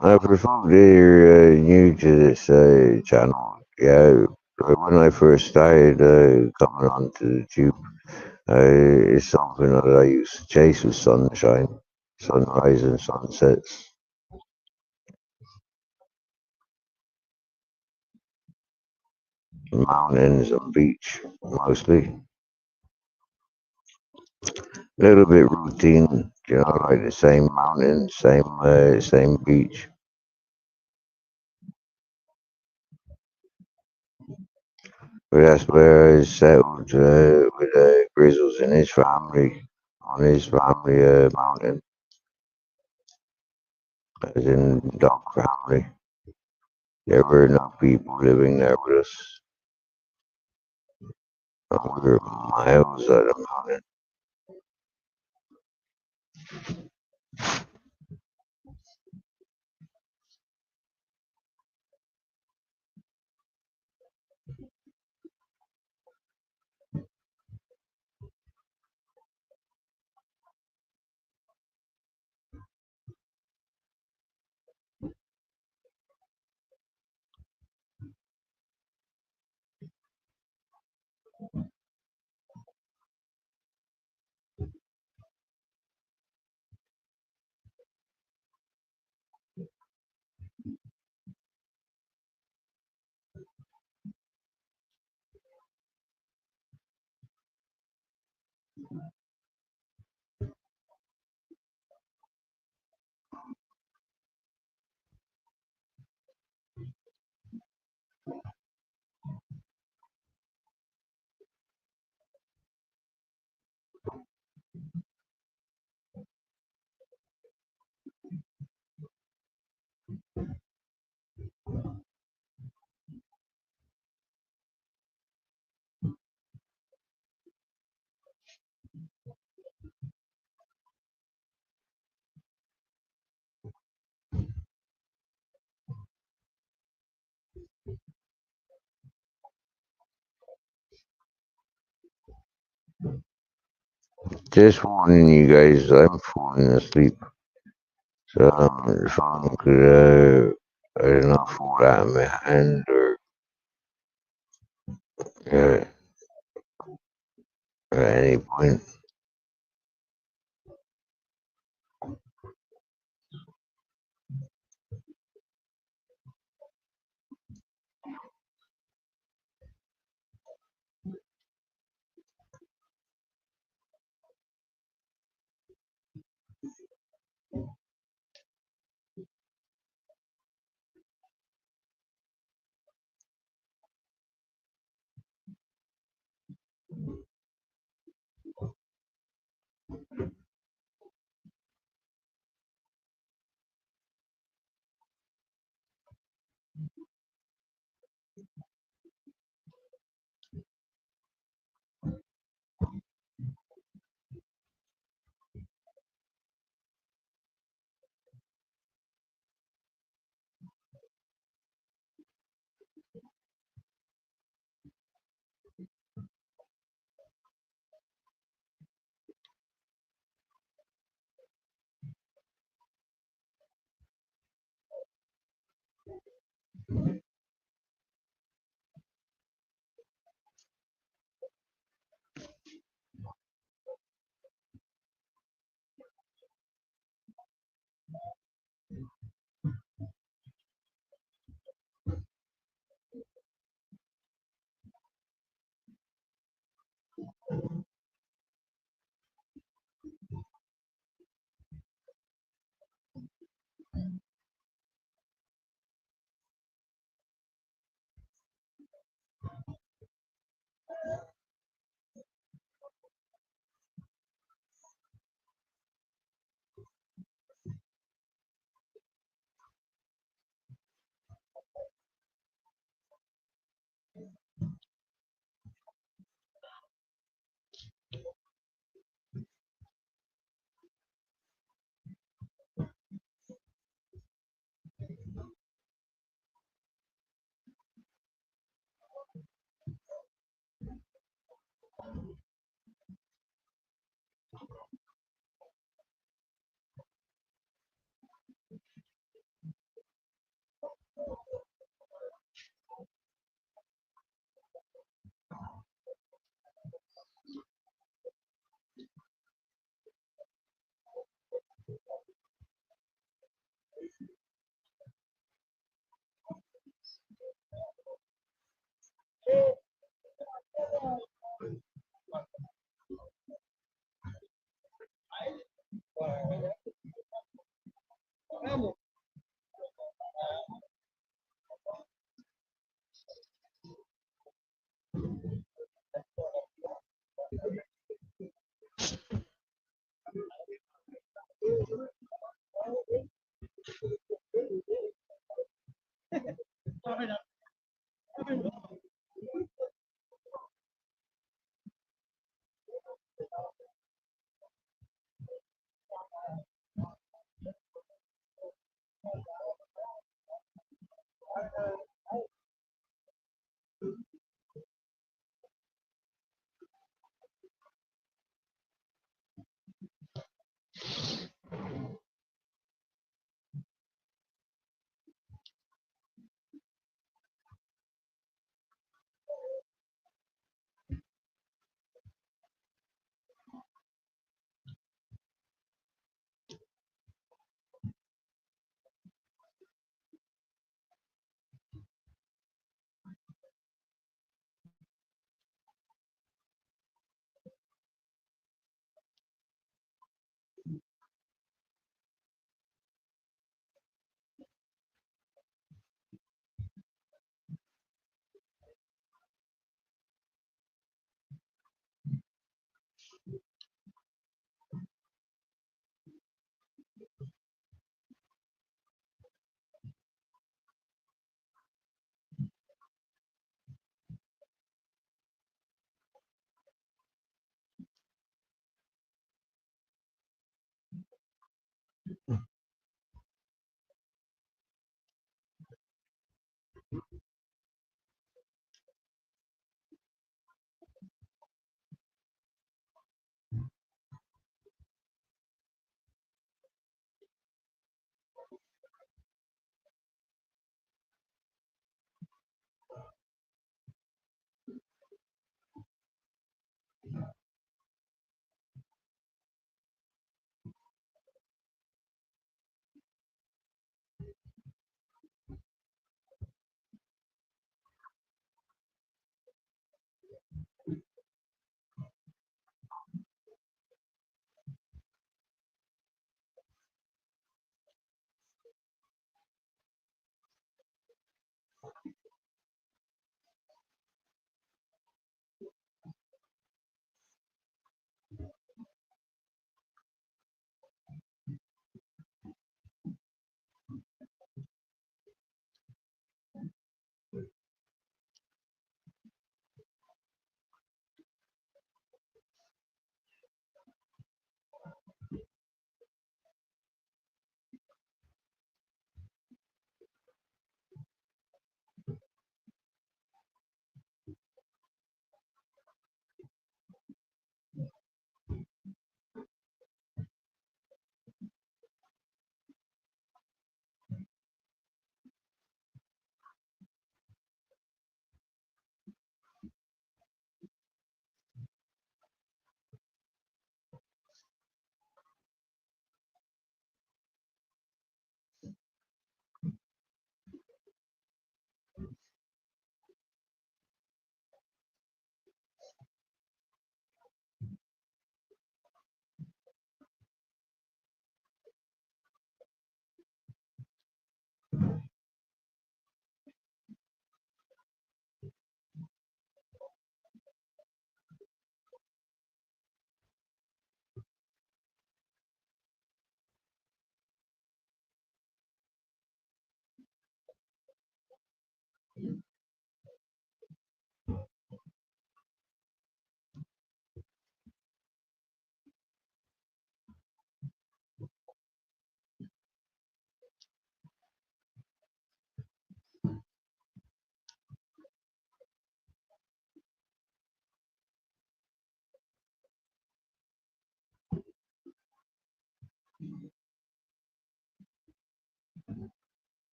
For folk that are new to this channel, yeah, when I first started coming onto the tube, it's something that I used to chase with sunshine, sunrise and sunsets, mountains and beach mostly. A little bit routine, like the same mountain, same beach. But that's where I settled with Grizzles and his family on his family mountain, as in dog family. There were no people living there with us. And we were miles out of the mountain. Just warning you guys, I'm falling asleep. So the phone could, I don't know, fall out of my hand uh, at any point.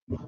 Good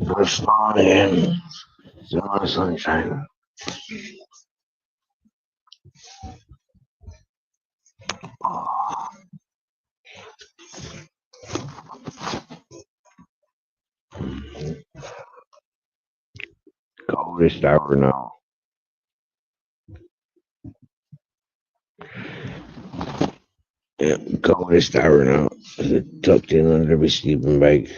first morning. Summer sunshine. Coldest hour now. Yeah, coldest hour now. Tucked in under my sleeping bag.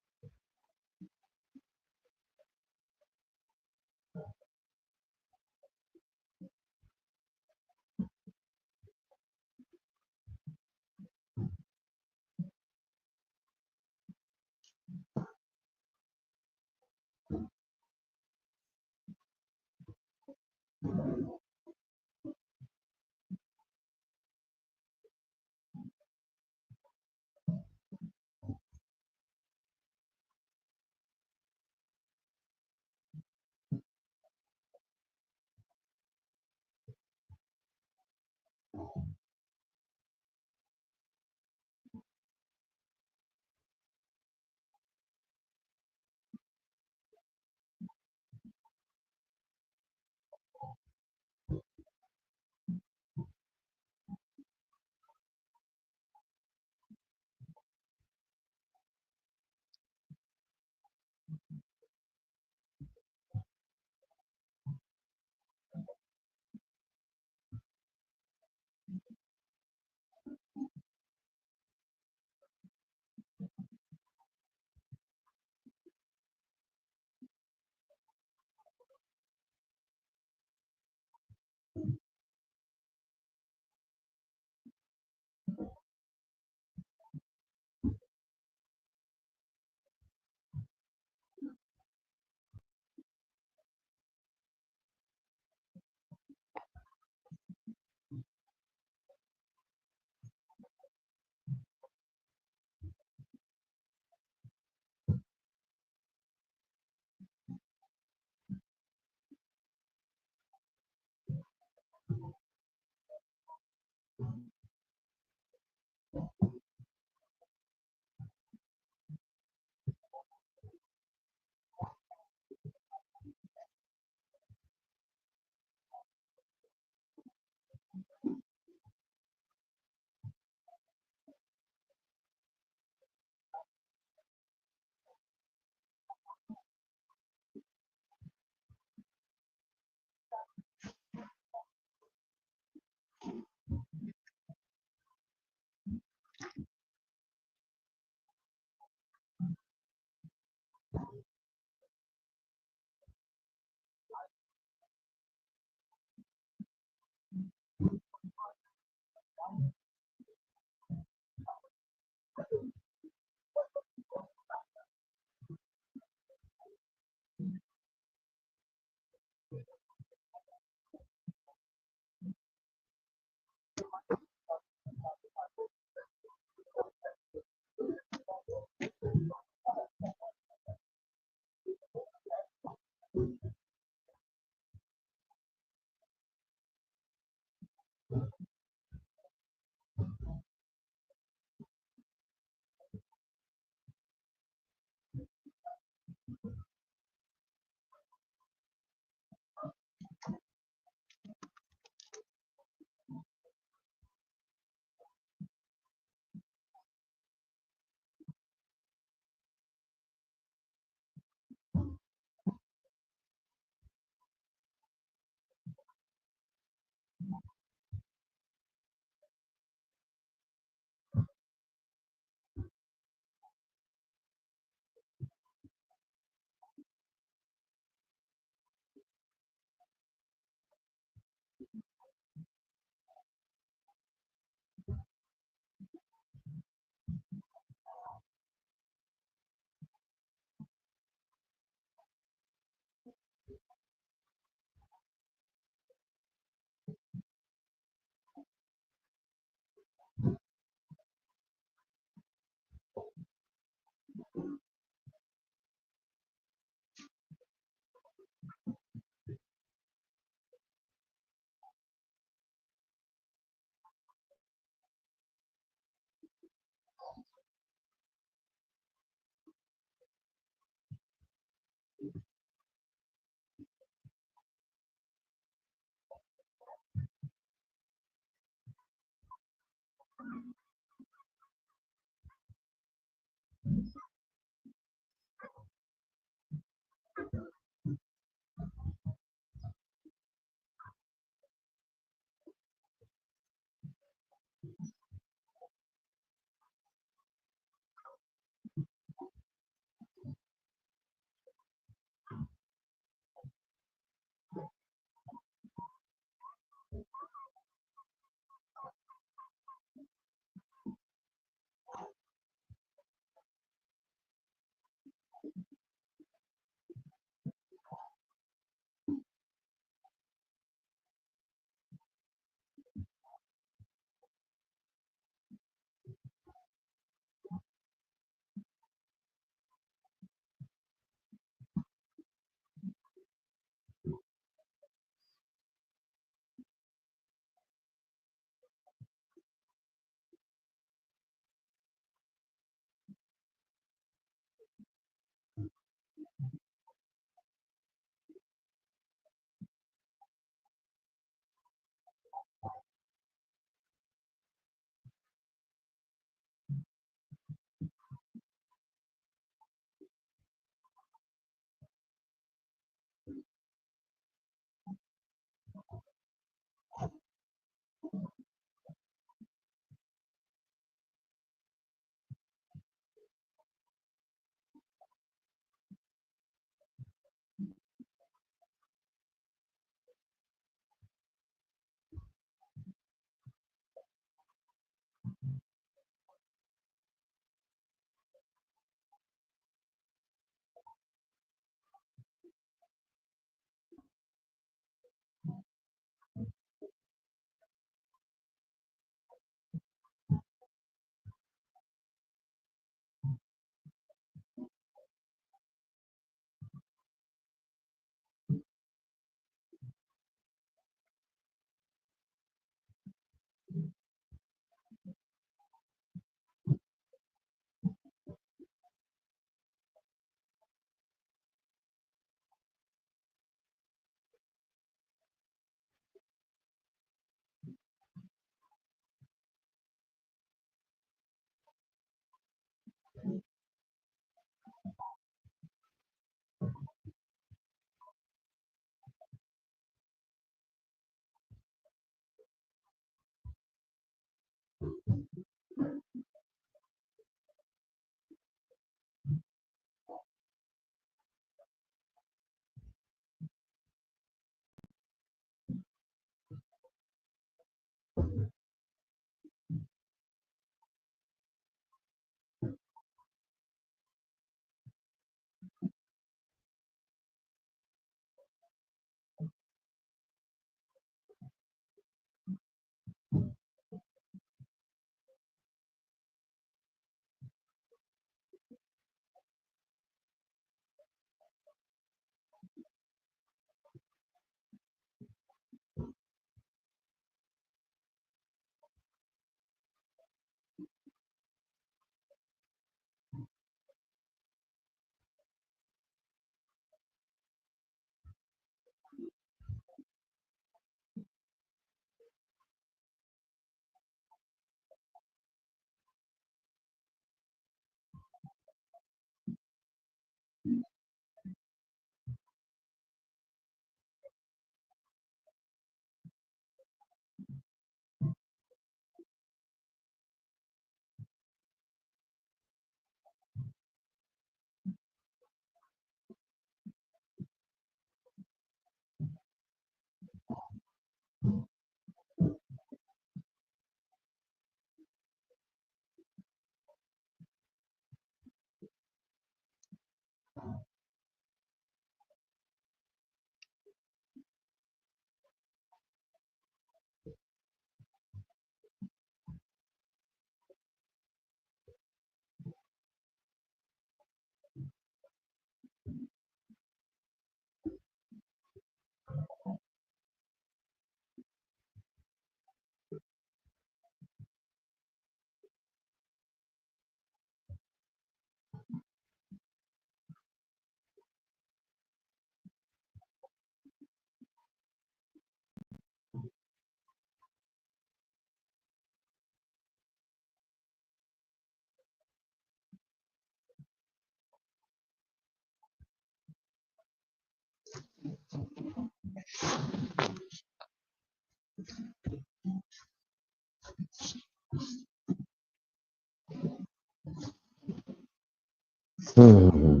Hmm.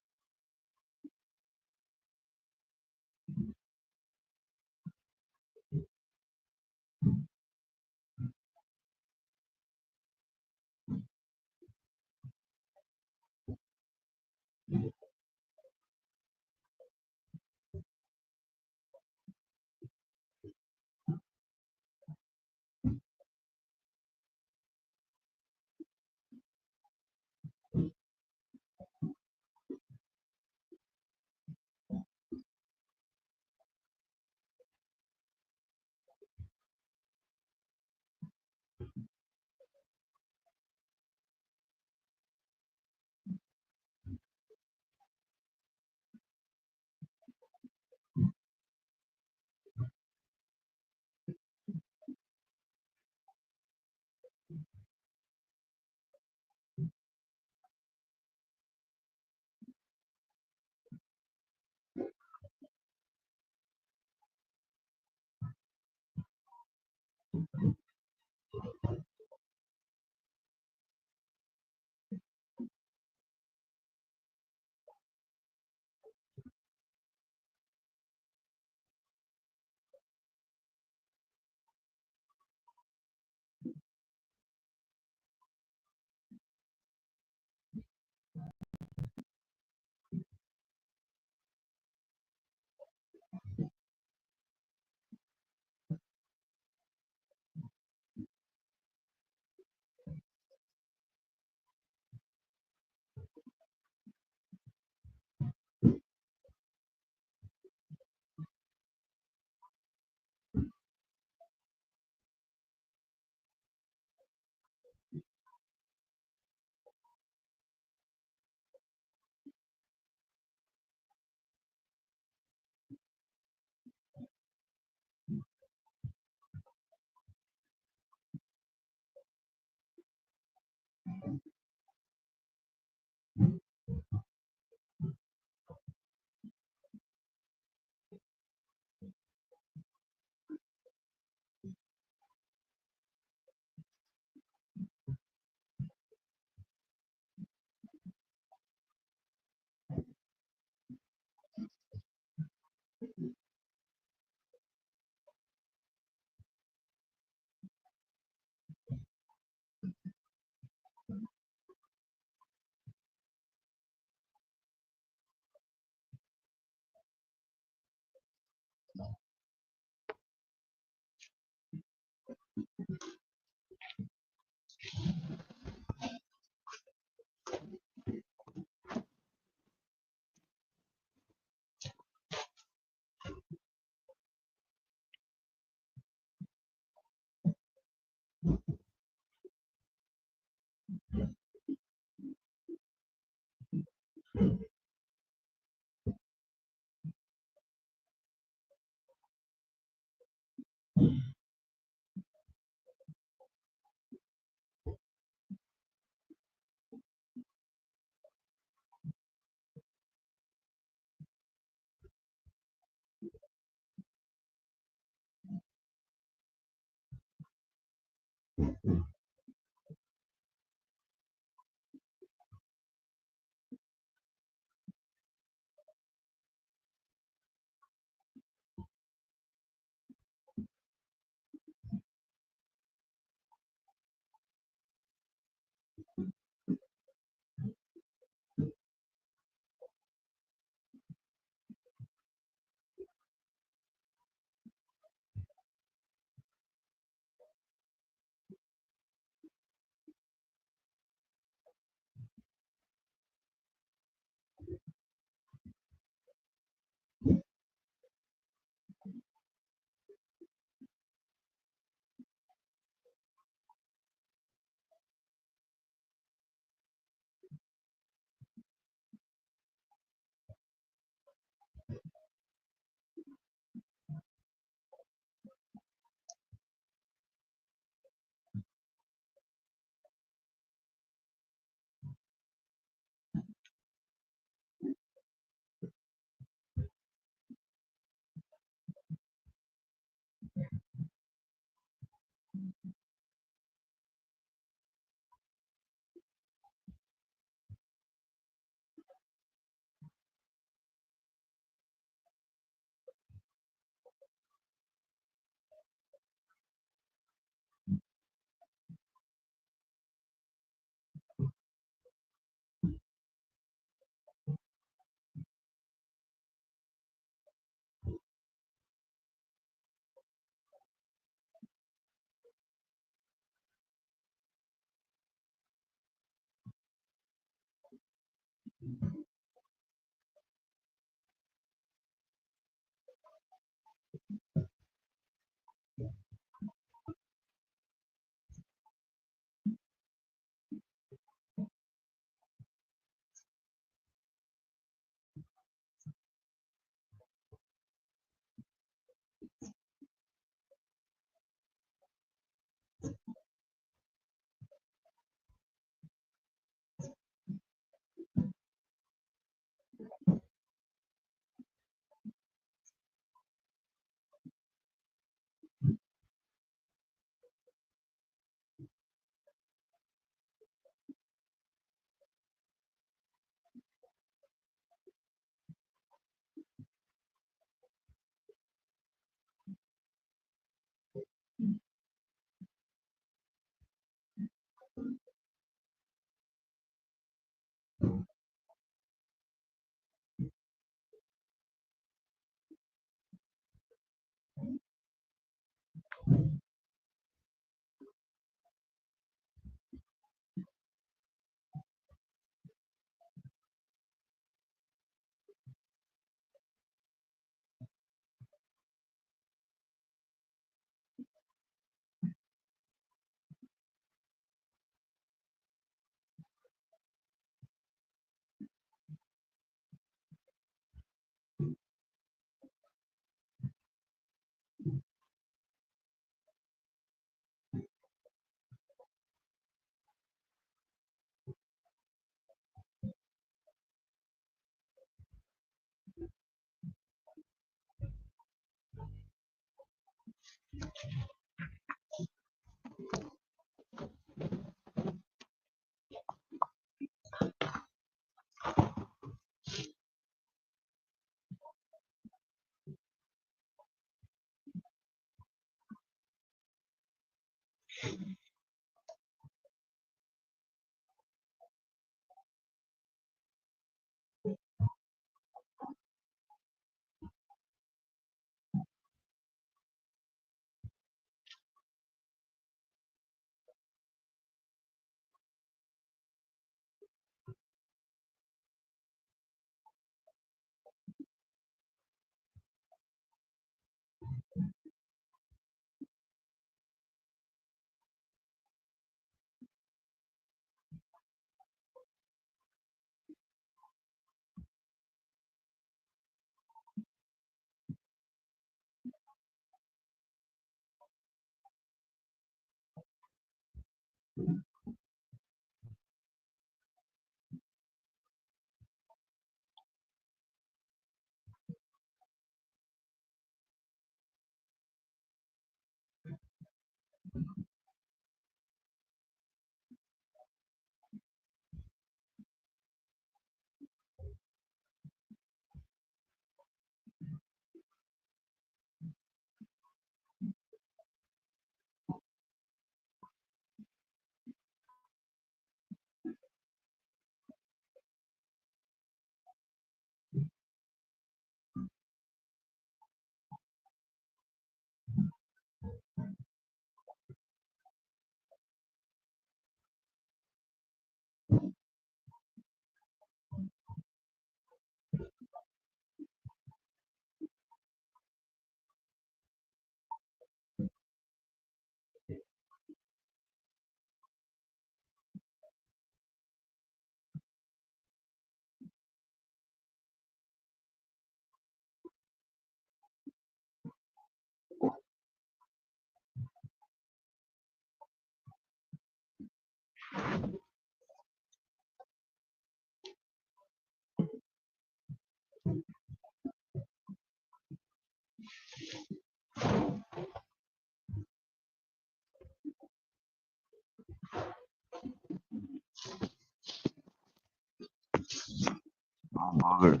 Oh, bother.